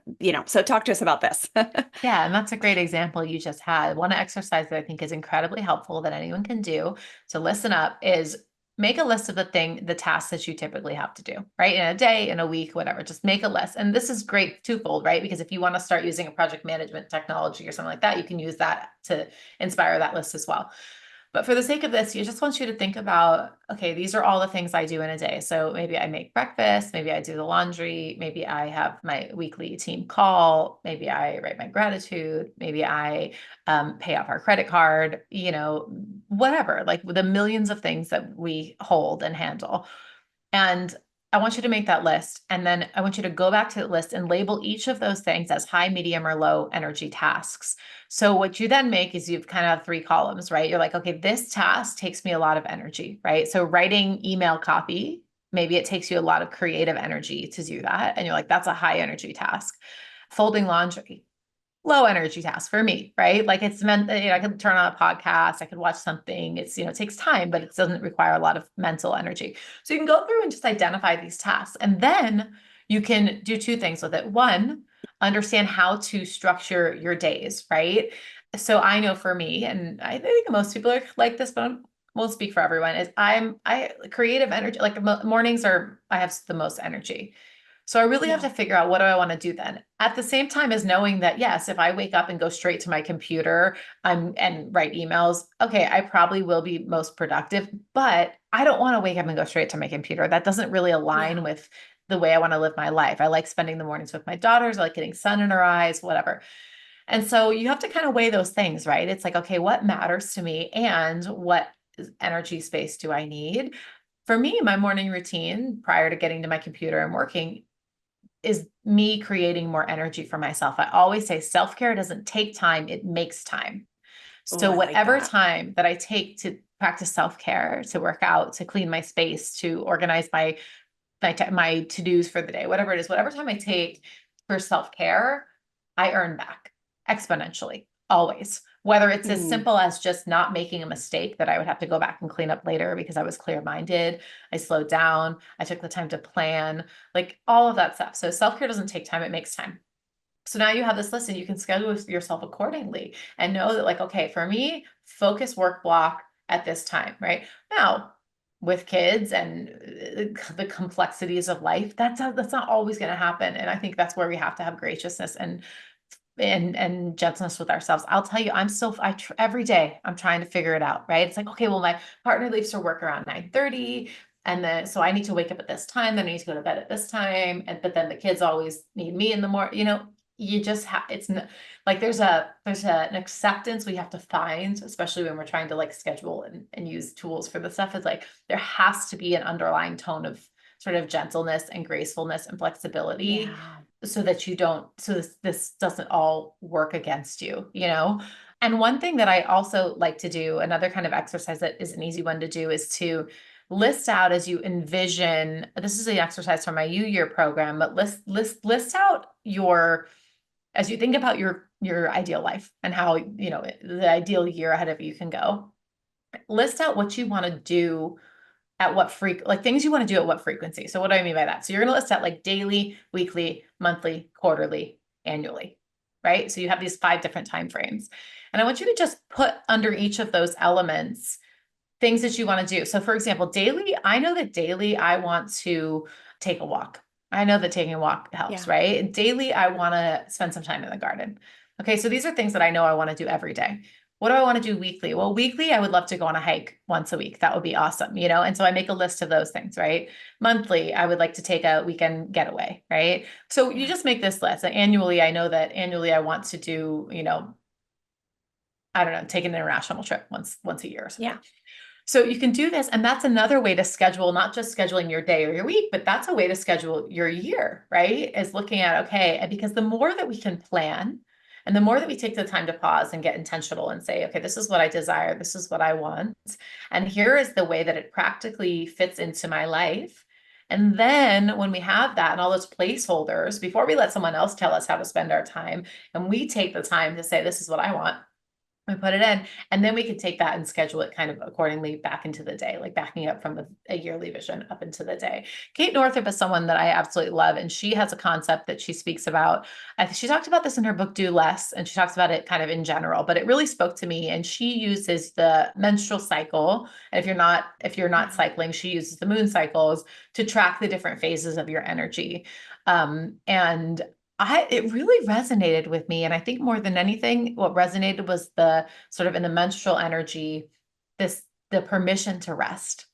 So talk to us about this. Yeah, and that's a great example you just had. One exercise that I think is incredibly helpful that anyone can do to listen up is make a list of the tasks that you typically have to do, right? In a day, in a week, whatever. Just make a list. And this is great twofold, right? Because if you want to start using a project management technology or something like that, you can use that to inspire that list as well. But for the sake of this, you just want you to think about, okay, these are all the things I do in a day. So maybe I make breakfast, maybe I do the laundry, maybe I have my weekly team call, maybe I write my gratitude, maybe I pay off our credit card, whatever, like the millions of things that we hold and handle. And I want you to make that list. And then I want you to go back to the list and label each of those things as high, medium, or low energy tasks. So what you then make is you've kind of have 3 columns, right? You're like, okay, this task takes me a lot of energy, right? So writing email copy, maybe it takes you a lot of creative energy to do that. And you're like, that's a high energy task. Folding laundry, low energy task for me, right? Like it's meant, I could turn on a podcast, I could watch something. It takes time, but it doesn't require a lot of mental energy. So you can go through and just identify these tasks. And then you can do 2 things with it. One, understand how to structure your days, right? So I know for me, and I think most people are like this, but I won't speak for everyone, is I creative energy, like mornings I have the most energy. So I really have Yeah. to figure out, what do I want to do then? At the same time as knowing that, yes, if I wake up and go straight to my computer, and write emails, okay, I probably will be most productive, but I don't want to wake up and go straight to my computer. That doesn't really align Yeah. with the way I want to live my life. I like spending the mornings with my daughters. I like getting sun in our eyes, whatever. And so you have to kind of weigh those things, right? It's like, okay, what matters to me and what energy space do I need? For me, my morning routine prior to getting to my computer and working is me creating more energy for myself. I always say self-care doesn't take time, it makes time. Oh, So I like whatever that. time that I take to practice self-care, to work out, to clean my space, to organize my to-dos for the day, whatever it is, whatever time I take for self-care, I earn back exponentially, always. Whether it's as Mm. simple as just not making a mistake that I would have to go back and clean up later because I was clear-minded, I slowed down, I took the time to plan, like all of that stuff. So self-care doesn't take time, it makes time. So now you have this list and you can schedule yourself accordingly and know that, like, okay, for me, focus work block at this time, right? Now, with kids and the complexities of life, that's not always going to happen. And I think that's where we have to have graciousness and gentleness with ourselves. I'll tell you, every day I'm trying to figure it out, right? It's like, okay, well, my partner leaves for work around 9:30. And then, so I need to wake up at this time, then I need to go to bed at this time. But then the kids always need me in the morning, you just have, like, an acceptance we have to find, especially when we're trying to like schedule and use tools for the stuff. It's like, there has to be an underlying tone of sort of gentleness and gracefulness and flexibility Yeah. so that you don't, so this doesn't all work against you. And one thing that I also like to do, another kind of exercise that is an easy one to do, is to list out as you envision. This is an exercise from my year program, but list out as you think about your ideal life and how, the ideal year ahead of you can go. List out what you want to do at like things you want to do at what frequency. So what do I mean by that? So you're going to list out like daily, weekly, monthly, quarterly, annually, right? So you have these 5 different time frames. And I want you to just put under each of those elements things that you want to do. So for example, daily, I know that daily I want to take a walk. I know that taking a walk helps, Yeah. right? And daily, I want to spend some time in the garden. Okay, so these are things that I know I want to do every day. What do I want to do weekly? Well, weekly, I would love to go on a hike once a week. That would be awesome. And so I make a list of those things, right? Monthly, I would like to take a weekend getaway, right? So you Yeah. just make this list. And annually, I know that annually I want to do, I don't know, take an international trip once a year or something. Yeah. So you can do this, and that's another way to schedule, not just scheduling your day or your week, but that's a way to schedule your year, right? Is looking at, okay, and because the more that we can plan and the more that we take the time to pause and get intentional and say, okay, this is what I desire, this is what I want, and here is the way that it practically fits into my life. And then when we have that and all those placeholders, before we let someone else tell us how to spend our time, and we take the time to say, this is what I want, we put it in, and then we can take that and schedule it kind of accordingly back into the day, like backing up from a yearly vision up into the day. Kate Northrup is someone that I absolutely love, and she has a concept that she speaks about. I think she talked about this in her book Do Less, and she talks about it kind of in general, but it really spoke to me. And she uses the menstrual cycle, and if you're not Yeah. cycling, she uses the moon cycles to track the different phases of your energy. And it really resonated with me. And I think more than anything, what resonated was the sort of in the menstrual energy, the permission to rest.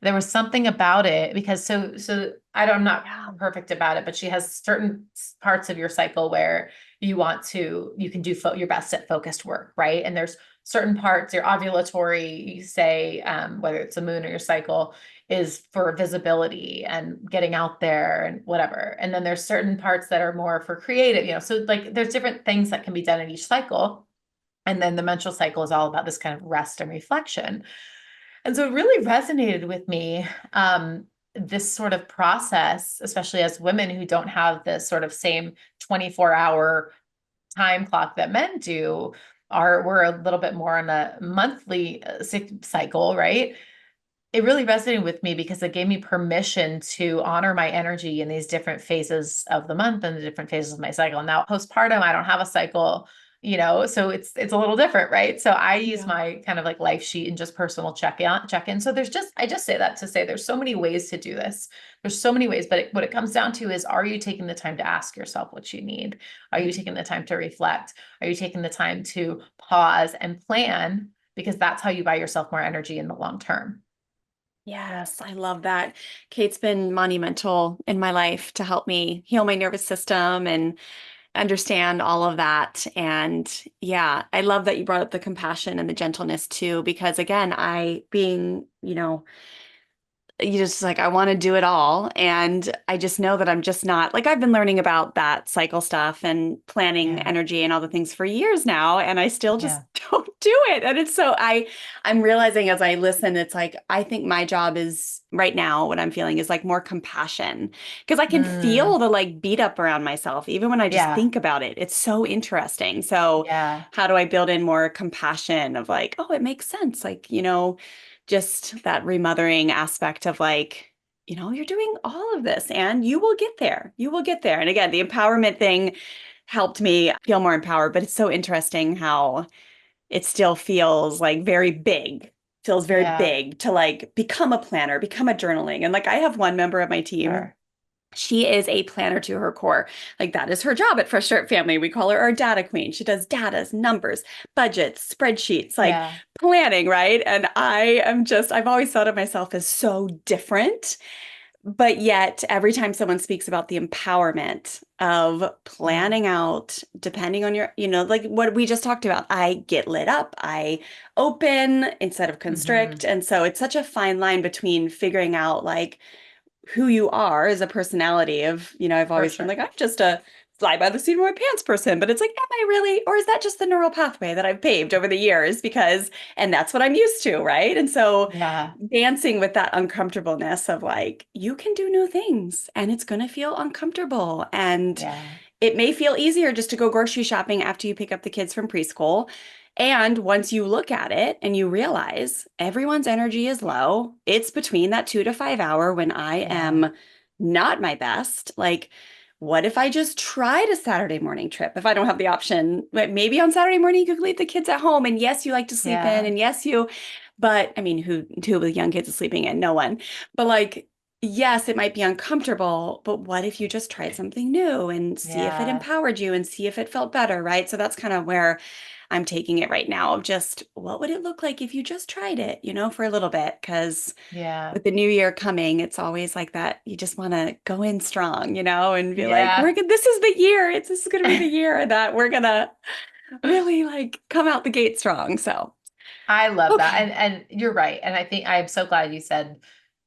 There was something about it because I'm not Yeah. perfect about it, but she has certain parts of your cycle where you can do your best at focused work, right? And there's certain parts, your ovulatory, you say, whether it's the moon or your cycle, is for visibility and getting out there and whatever. And then there's certain parts that are more for creative. So like there's different things that can be done in each cycle. And then the menstrual cycle is all about this kind of rest and reflection. And so it really resonated with me, this sort of process, especially as women who don't have this sort of same 24-hour time clock that men do. We're a little bit more on a monthly cycle, right? It really resonated with me because it gave me permission to honor my energy in these different phases of the month and the different phases of my cycle. Now, postpartum, I don't have a cycle. so it's a little different, right? So I use Yeah. my kind of like life sheet and just personal check in. So I just say that to say there's so many ways to do this. There's so many ways, but what it comes down to is, are you taking the time to ask yourself what you need? Are you taking the time to reflect? Are you taking the time to pause and plan? Because that's how you buy yourself more energy in the long term. Yes, I love that. Kate's been monumental in my life to help me heal my nervous system and understand all of that. And yeah, I love that you brought up the compassion and the gentleness too, because again, I being, you just like, I want to do it all. And I just know that I'm just not like, I've been learning about that cycle stuff and planning Yeah. energy and all the things for years now. And I still just Yeah. don't do it. And it's so I'm realizing as I listen, it's like, I think my job is right now, what I'm feeling is like more compassion because I can Mm, feel the like beat up around myself, even when I just yeah. think about it. It's so interesting. So Yeah. how do I build in more compassion of like, oh, it makes sense. Like, just that remothering aspect of like, you're doing all of this and you will get there. You will get there. And again, the empowerment thing helped me feel more empowered, but it's so interesting how it still feels like very big, feels very Yeah. big to like become a planner, become a journaling. And like I have one member of my team, Sure. she is a planner to her core. Like that is her job at Fresh Start Family. We call her our data queen. She does datas, numbers, budgets, spreadsheets, like Yeah. planning, right? And I've always thought of myself as so different. But yet, every time someone speaks about the empowerment of Yeah. planning out, depending on your, like what we just talked about, I get lit up, I open instead of constrict. Hmm. And so it's such a fine line between figuring out like, who you are as a personality of, I've For always been sure. like, I'm just a fly by the seat of my pants person, but it's like, am I really, or is that just the neural pathway that I've paved over the years? And that's what I'm used to, right? And so Yeah. dancing with that uncomfortableness of like, you can do new things and it's going to feel uncomfortable. And Yeah. it may feel easier just to go grocery shopping after you pick up the kids from preschool. And once you look at it and you realize everyone's energy is low, it's between that 2 to 5 hour when I Yeah. am not my best. Like, what if I just tried a Saturday morning trip if I don't have the option? But maybe on Saturday morning you could leave the kids at home. And yes, you like to sleep in, Yeah. and yes, but I mean, who with young kids is sleeping in? No one. But like, yes, it might be uncomfortable, but what if you just tried something new and see if it Yeah. empowered you and see if it felt better, right? So that's kind of where I'm taking it right now of just what would it look like if you just tried it, for a little bit? Because Yeah. with the new year coming, it's always like that. You just want to go in strong, and be like, Yeah. this is the year. This is going to be the year that we're going to really like come out the gate strong. So, I love that. okay. And you're right. And I think I'm so glad you said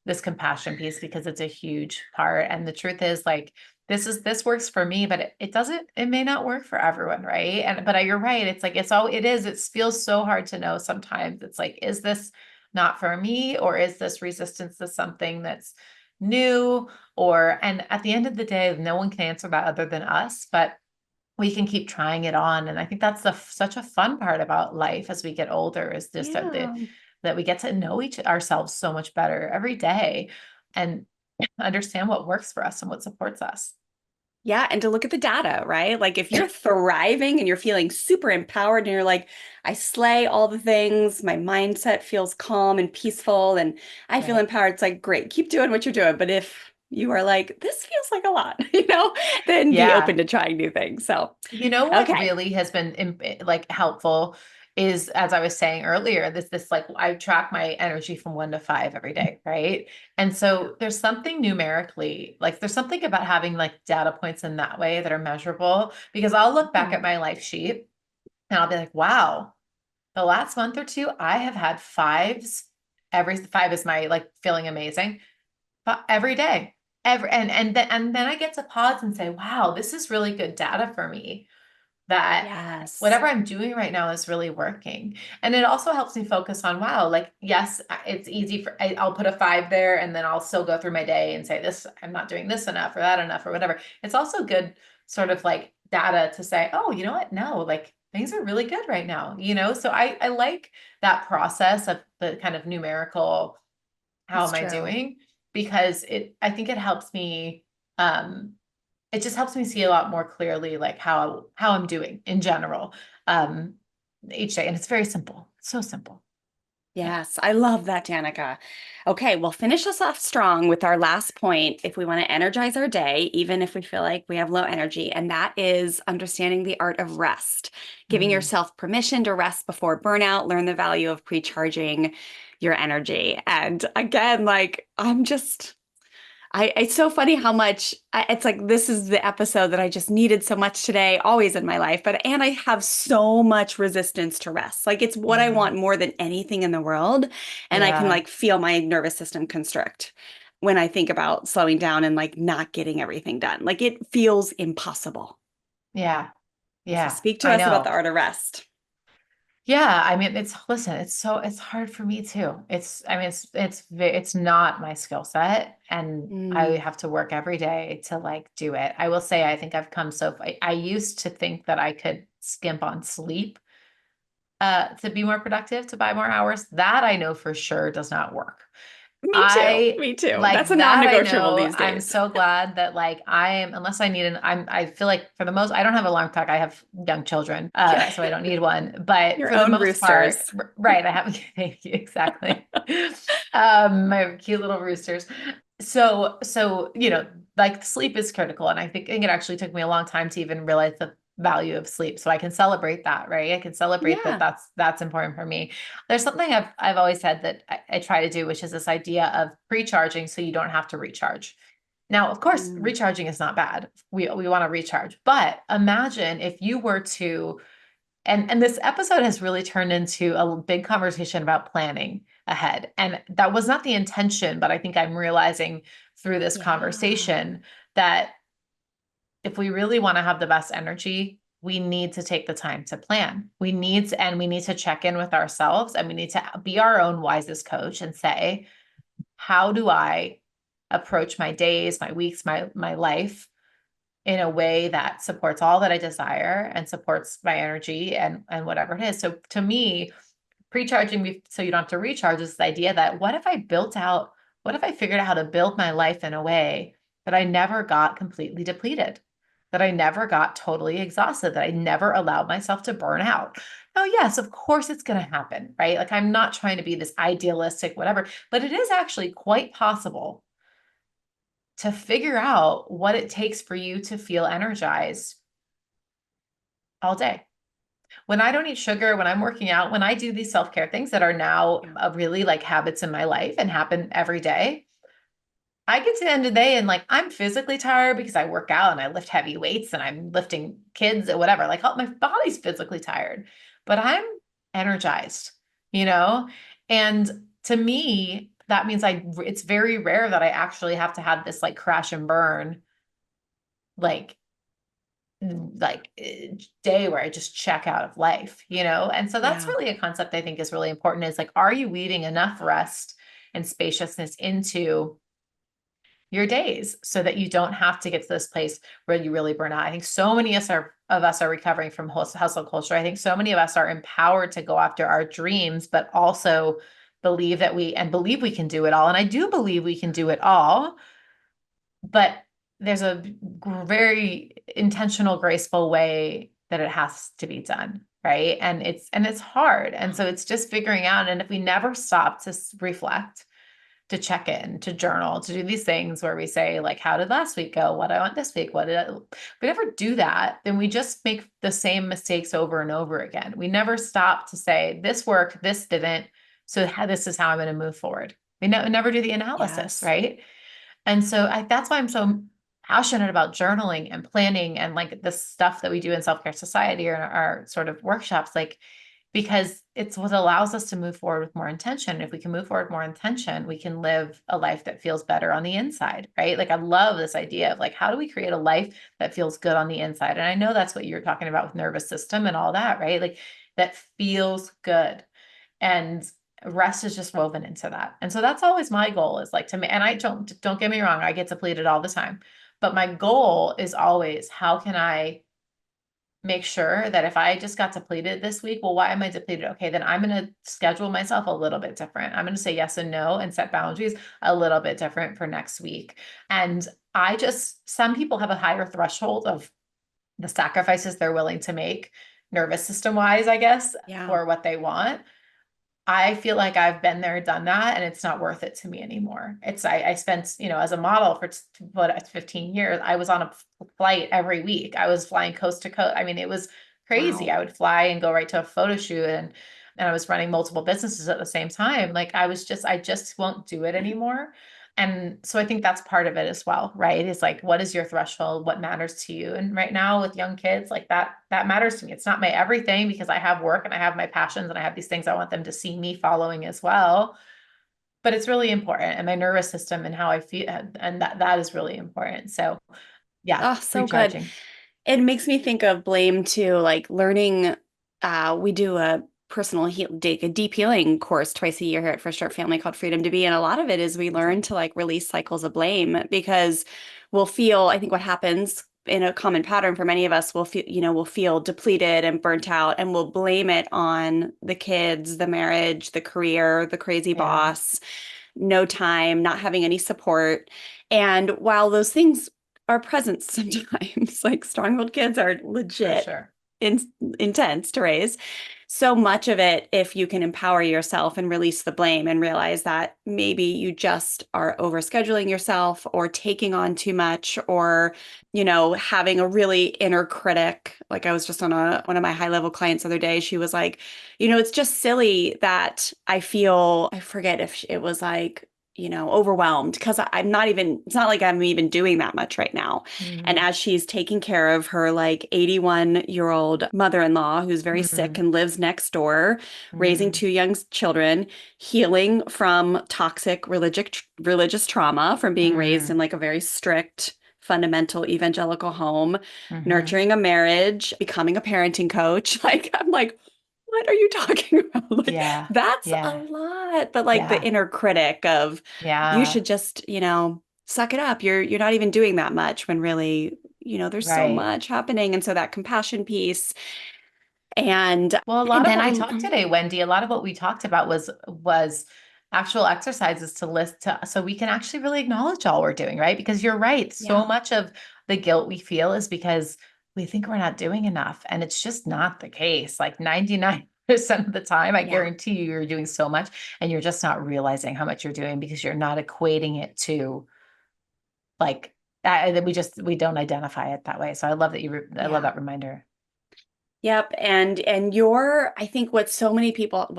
this compassion piece because it's a huge part. And the truth is like this works for me, but it doesn't, it may not work for everyone, right? You're right. It's like it feels so hard to know sometimes. It's like, is this not for me, or is this resistance to something that's new? And at the end of the day, no one can answer that other than us. But we can keep trying it on. And I think that's such a fun part about life as we get older, is just Yeah. that we get to know each ourselves so much better every day and understand what works for us and what supports us. Yeah, and to look at the data, right? Like if you're thriving and you're feeling super empowered and you're like, I slay all the things, my mindset feels calm and peaceful, and I feel Right. empowered, it's like, great, keep doing what you're doing. But if you are like, this feels like a lot, then be Yeah. open to trying new things. So, You know what okay. really has been like helpful is, as I was saying earlier, this like I track my energy from 1 to 5 every day, right? And Yeah. so there's something numerically, like there's something about having like data points in that way that are measurable, because I'll look back at Hmm. my life sheet and I'll be like, wow, the last month or two, I have had fives. Every five is my like feeling amazing, but every day. And then I get to pause and say, wow, this is really good data for me, that Yes. whatever I'm doing right now is really working. And it also helps me focus on, wow, like, yes, it's easy I'll put a 5 there and then I'll still go through my day and say this, I'm not doing this enough or that enough or whatever. It's also good sort of like data to say, oh, you know what? No, like things are really good right now, So I like that process of the kind of numerical, how It's am I true. doing? Because I think it helps me, um, it just helps me see a lot more clearly, like how I'm doing in general, um, each day. And it's very simple. It's so simple. Yeah. Yes, I love that, Danica. Okay, well, finish us off strong with our last point if we want to energize our day, even if we feel like we have low energy, and that is understanding the art of rest, giving Mm. yourself permission to rest before burnout, learn the value of pre-charging your energy. And again, like I'm just it's so funny how much it's like this is the episode that I just needed so much today, always in my life. But and I have so much resistance to rest. Like it's what I Yeah. want more than anything in the world. And I can Yeah. like feel my nervous system constrict when I think about slowing down and like not getting everything done. Like it feels impossible. Yeah. So Yeah. speak to I us about the know. art of rest. Yeah, I mean, listen, it's hard for me too. I mean, it's not my skill set, and I Mm, have to work every day to like do it. I will say, I think I've come I used to think that I could skimp on sleep, to be more productive, to buy more hours. That I know for sure does not work. me too. I Me too. That's like a that. I non-negotiable know. these I'm days. so glad that like I am, unless I need I feel like for the most, I don't have a alarm clock. I have young children, Yeah. so I don't need one. But Your for the own most part, roosters. right, I have, thank you, exactly. My cute little roosters. So, like sleep is critical. And I think it actually took me a long time to even realize the value of sleep. So I can celebrate that, right? I can celebrate that Yeah. that's important for me. There's something I've always said that I try to do, which is this idea of pre-charging so you don't have to recharge. Now, of course, Mm, recharging is not bad. We want to recharge, but imagine if you were to, and this episode has really turned into a big conversation about planning ahead. And that was not the intention, but I think I'm realizing through this yeah. conversation that if we really want to have the best energy, we need to take the time to plan. We need to check in with ourselves, and we need to be our own wisest coach and say, how do I approach my days, my weeks, my life in a way that supports all that I desire and supports my energy and whatever it is. So to me, pre-charging so you don't have to recharge is the idea that what if I figured out how to build my life in a way that I never got completely depleted, that I never got totally exhausted, that I never allowed myself to burn out. Oh, yes, of course it's going to happen, right? Like I'm not trying to be this idealistic, whatever, but it is actually quite possible to figure out what it takes for you to feel energized all day. When I don't eat sugar, when I'm working out, when I do these self-care things that are now Yeah. really like habits in my life and happen every day, I get to the end of the day and like I'm physically tired because I work out and I lift heavy weights and I'm lifting kids or whatever. Like my body's physically tired, but I'm energized, you know? And to me, that means it's very rare that I actually have to have this like crash and burn, like day where I just check out of life, you know? And so that's Yeah. really a concept I think is really important is like, are you weaving enough rest and spaciousness into your days so that you don't have to get to this place where you really burn out? I think so many of us are recovering from hustle culture. I think so many of us are empowered to go after our dreams, but also believe we can do it all. And I do believe we can do it all, but there's a very intentional, graceful way that it has to be done, right? And it's hard, and so it's just figuring out. And if we never stop to reflect, to check in, to journal, to do these things where we say like, how did last week go? What do I want this week? If we never do that, then we just make the same mistakes over and over again. We never stop to say this worked, this didn't, so this is how I'm going to move forward. We never do the analysis, Yes. right? And so that's why I'm so passionate about journaling and planning and like the stuff that we do in Self-Care Society or in our sort of workshops, like, because it's what allows us to move forward with more intention. If we can move forward with more intention, we can live a life that feels better on the inside, right? Like I love this idea of like, how do we create a life that feels good on the inside? And I know that's what you're talking about with nervous system and all that, right? Like that feels good. And rest is just woven into that. And so that's always my goal is like to me, and I don't get me wrong, I get depleted all the time. But my goal is always how can I make sure that if I just got depleted this week, well, why am I depleted? Okay, then I'm going to schedule myself a little bit different. I'm going to say yes and no and set boundaries a little bit different for next week. And some people have a higher threshold of the sacrifices they're willing to make, nervous system wise, I guess, Yeah. for what they want. I feel like I've been there, done that, and it's not worth it to me anymore. I spent, as a model for 15 years, I was on a flight every week. I was flying coast to coast. I mean, it was crazy. Wow. I would fly and go right to a photo shoot, and I was running multiple businesses at the same time. Like I just won't do it anymore. And so I think that's part of it as well, right? It's like, what is your threshold? What matters to you? And right now with young kids, like that matters to me. It's not my everything because I have work and I have my passions and I have these things I want them to see me following as well. But it's really important, and my nervous system and how I feel, and that is really important. So yeah, Oh, so good. recharging. It makes me think of blame too, like learning. We do a a deep healing course twice a year here at Fresh Start Family called Freedom to Be. And a lot of it is we learn to like release cycles of blame because I think what happens in a common pattern for many of us, we'll feel depleted and burnt out and we'll blame it on the kids, the marriage, the career, the crazy Yeah, boss, no time, not having any support. And while those things are present sometimes, like strong-willed kids are for legit sure. in, intense to raise. So much of it, if you can empower yourself and release the blame and realize that maybe you just are overscheduling yourself or taking on too much or, having a really inner critic. Like I was just on one of my high level clients the other day. She was like, it's just silly that I forget if it was like, overwhelmed because it's not like I'm even doing that much right now. And Mm-hmm. as she's taking care of her like 81-year-old mother-in-law who's very sick Mm-hmm. and lives next door, raising Mm-hmm. two young children, healing from toxic religious trauma from being raised in like a very strict fundamental evangelical home, Mm-hmm. nurturing a marriage, becoming a parenting coach. Like I'm like, what are you talking about? Like Yeah, that's a yeah, lot. But like the yeah, inner critic of you yeah. should just, suck it up. You're not even doing that much when really, there's so Right. much happening. And so that compassion piece. And Well, a lot and of then what we I talked today, Wendy, a lot of what we talked about was actual exercises to list to so we can actually really acknowledge all we're doing, right? Because you're right. So yeah, much of the guilt we feel is because we think we're not doing enough. And it's just not the case. Like 99% of the time, I yeah. guarantee you, you're doing so much and you're just not realizing how much you're doing because you're not equating it to like that we don't identify it that way. So I love Yeah. that reminder. Yep. And I think what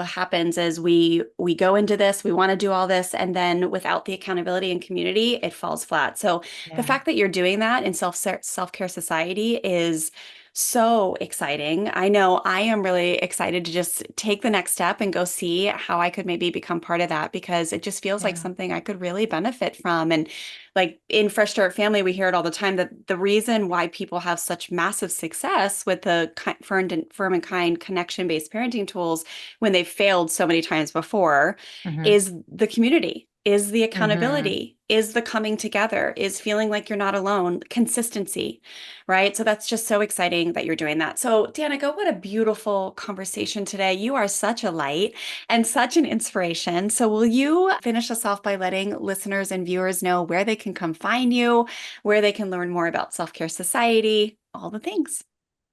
happens is we go into this, we want to do all this, and then without the accountability and community, it falls flat. So the Yeah. fact that you're doing that in self-care society is so exciting. I know I am really excited to just take the next step and go see how I could maybe become part of that because it just feels like Yeah. something I could really benefit from. And like in Fresh Start Family, we hear it all the time that the reason why people have such massive success with the firm and kind connection-based parenting tools when they've failed so many times before Mm-hmm. is the community, is the Mm-hmm. accountability, is the coming together, is feeling like you're not alone, consistency, right? So that's just so exciting that you're doing that. So Danica, what a beautiful conversation today. You are such a light and such an inspiration. So will you finish us off by letting listeners and viewers know where they can come find you, where they can learn more about Self-Care Society, all the things?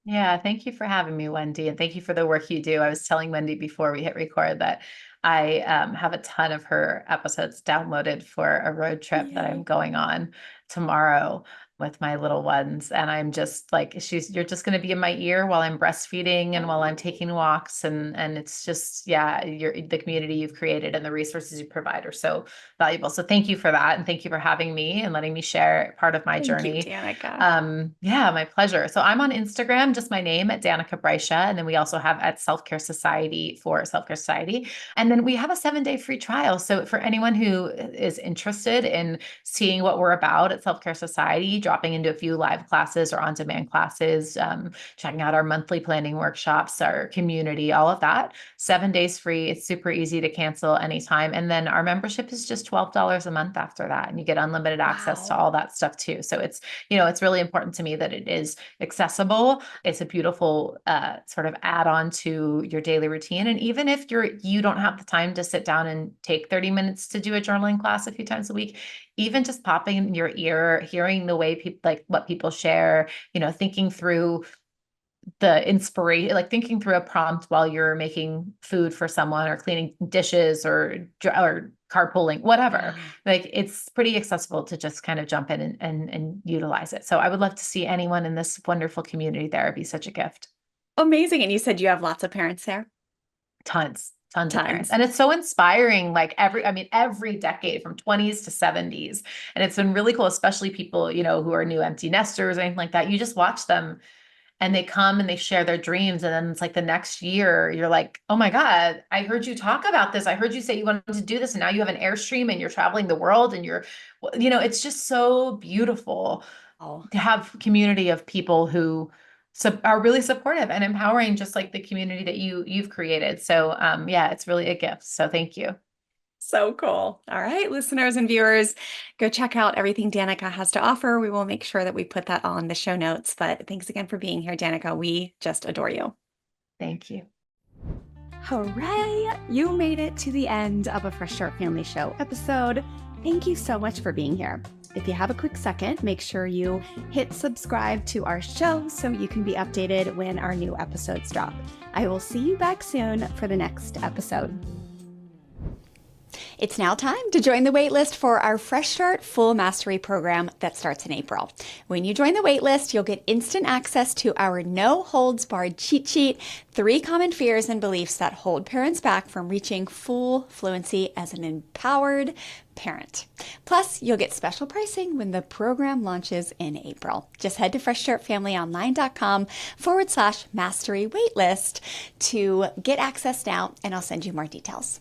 Yeah, thank you for having me, Wendy, and thank you for the work you do. I was telling Wendy before we hit record that I have a ton of her episodes downloaded for a road trip that I'm Yay. going on tomorrow with my little ones. And I'm just like, you're just going to be in my ear while I'm breastfeeding and while I'm taking walks. And it's just, yeah, the community you've created and the resources you provide are so valuable. So thank you for that. And thank you for having me and letting me share part of my Thank you, journey. Danica. Yeah, my pleasure. So I'm on Instagram, just my name at Danika Brysha. And then we also have at Self Care Society for Self Care Society. And then we have a 7-day free trial. So for anyone who is interested in seeing what we're about at Self Care Society, dropping into a few live classes or on demand classes, checking out our monthly planning workshops, our community, all of that, 7 days free. It's super easy to cancel anytime. And then our membership is just $12 a month after that. And you get unlimited access to Wow. all that stuff too. So it's really important to me that it is accessible. It's a beautiful sort of add on to your daily routine. And even if you don't have the time to sit down and take 30 minutes to do a journaling class a few times a week, even just popping in your ear, hearing the way people like what people share, thinking through the inspiration, like thinking through a prompt while you're making food for someone or cleaning dishes or carpooling, whatever. Like it's pretty accessible to just kind of jump in and utilize it. So I would love to see anyone in this wonderful community there. It'd be such a gift. Amazing. And you said you have lots of parents there? Tons of parents. Tons. And it's so inspiring, like every decade from 20s to 70s. And it's been really cool, especially people, who are new empty nesters or anything like that. You just watch them and they come and they share their dreams. And then it's like the next year, you're like, oh my God, I heard you talk about this. I heard you say you wanted to do this. And now you have an Airstream and you're traveling the world and it's just so beautiful to have community of people who are really supportive and empowering, just like the community that you've created. So yeah, it's really a gift. So thank you. So cool. All right, listeners and viewers, go check out everything Danika has to offer. We will make sure that we put that on the show notes. But thanks again for being here, Danika. We just adore you. Thank you. Hooray! You made it to the end of a Fresh Start Family Show episode. Thank you so much for being here. If you have a quick second, make sure you hit subscribe to our show so you can be updated when our new episodes drop. I will see you back soon for the next episode. It's now time to join the waitlist for our Fresh Start Full Mastery program that starts in April. When you join the waitlist, you'll get instant access to our no holds barred cheat sheet, 3 common fears and beliefs that hold parents back from reaching full fluency as an empowered parent. Plus, you'll get special pricing when the program launches in April. Just head to freshstartfamilyonline.com/mastery waitlist to get access now, and I'll send you more details.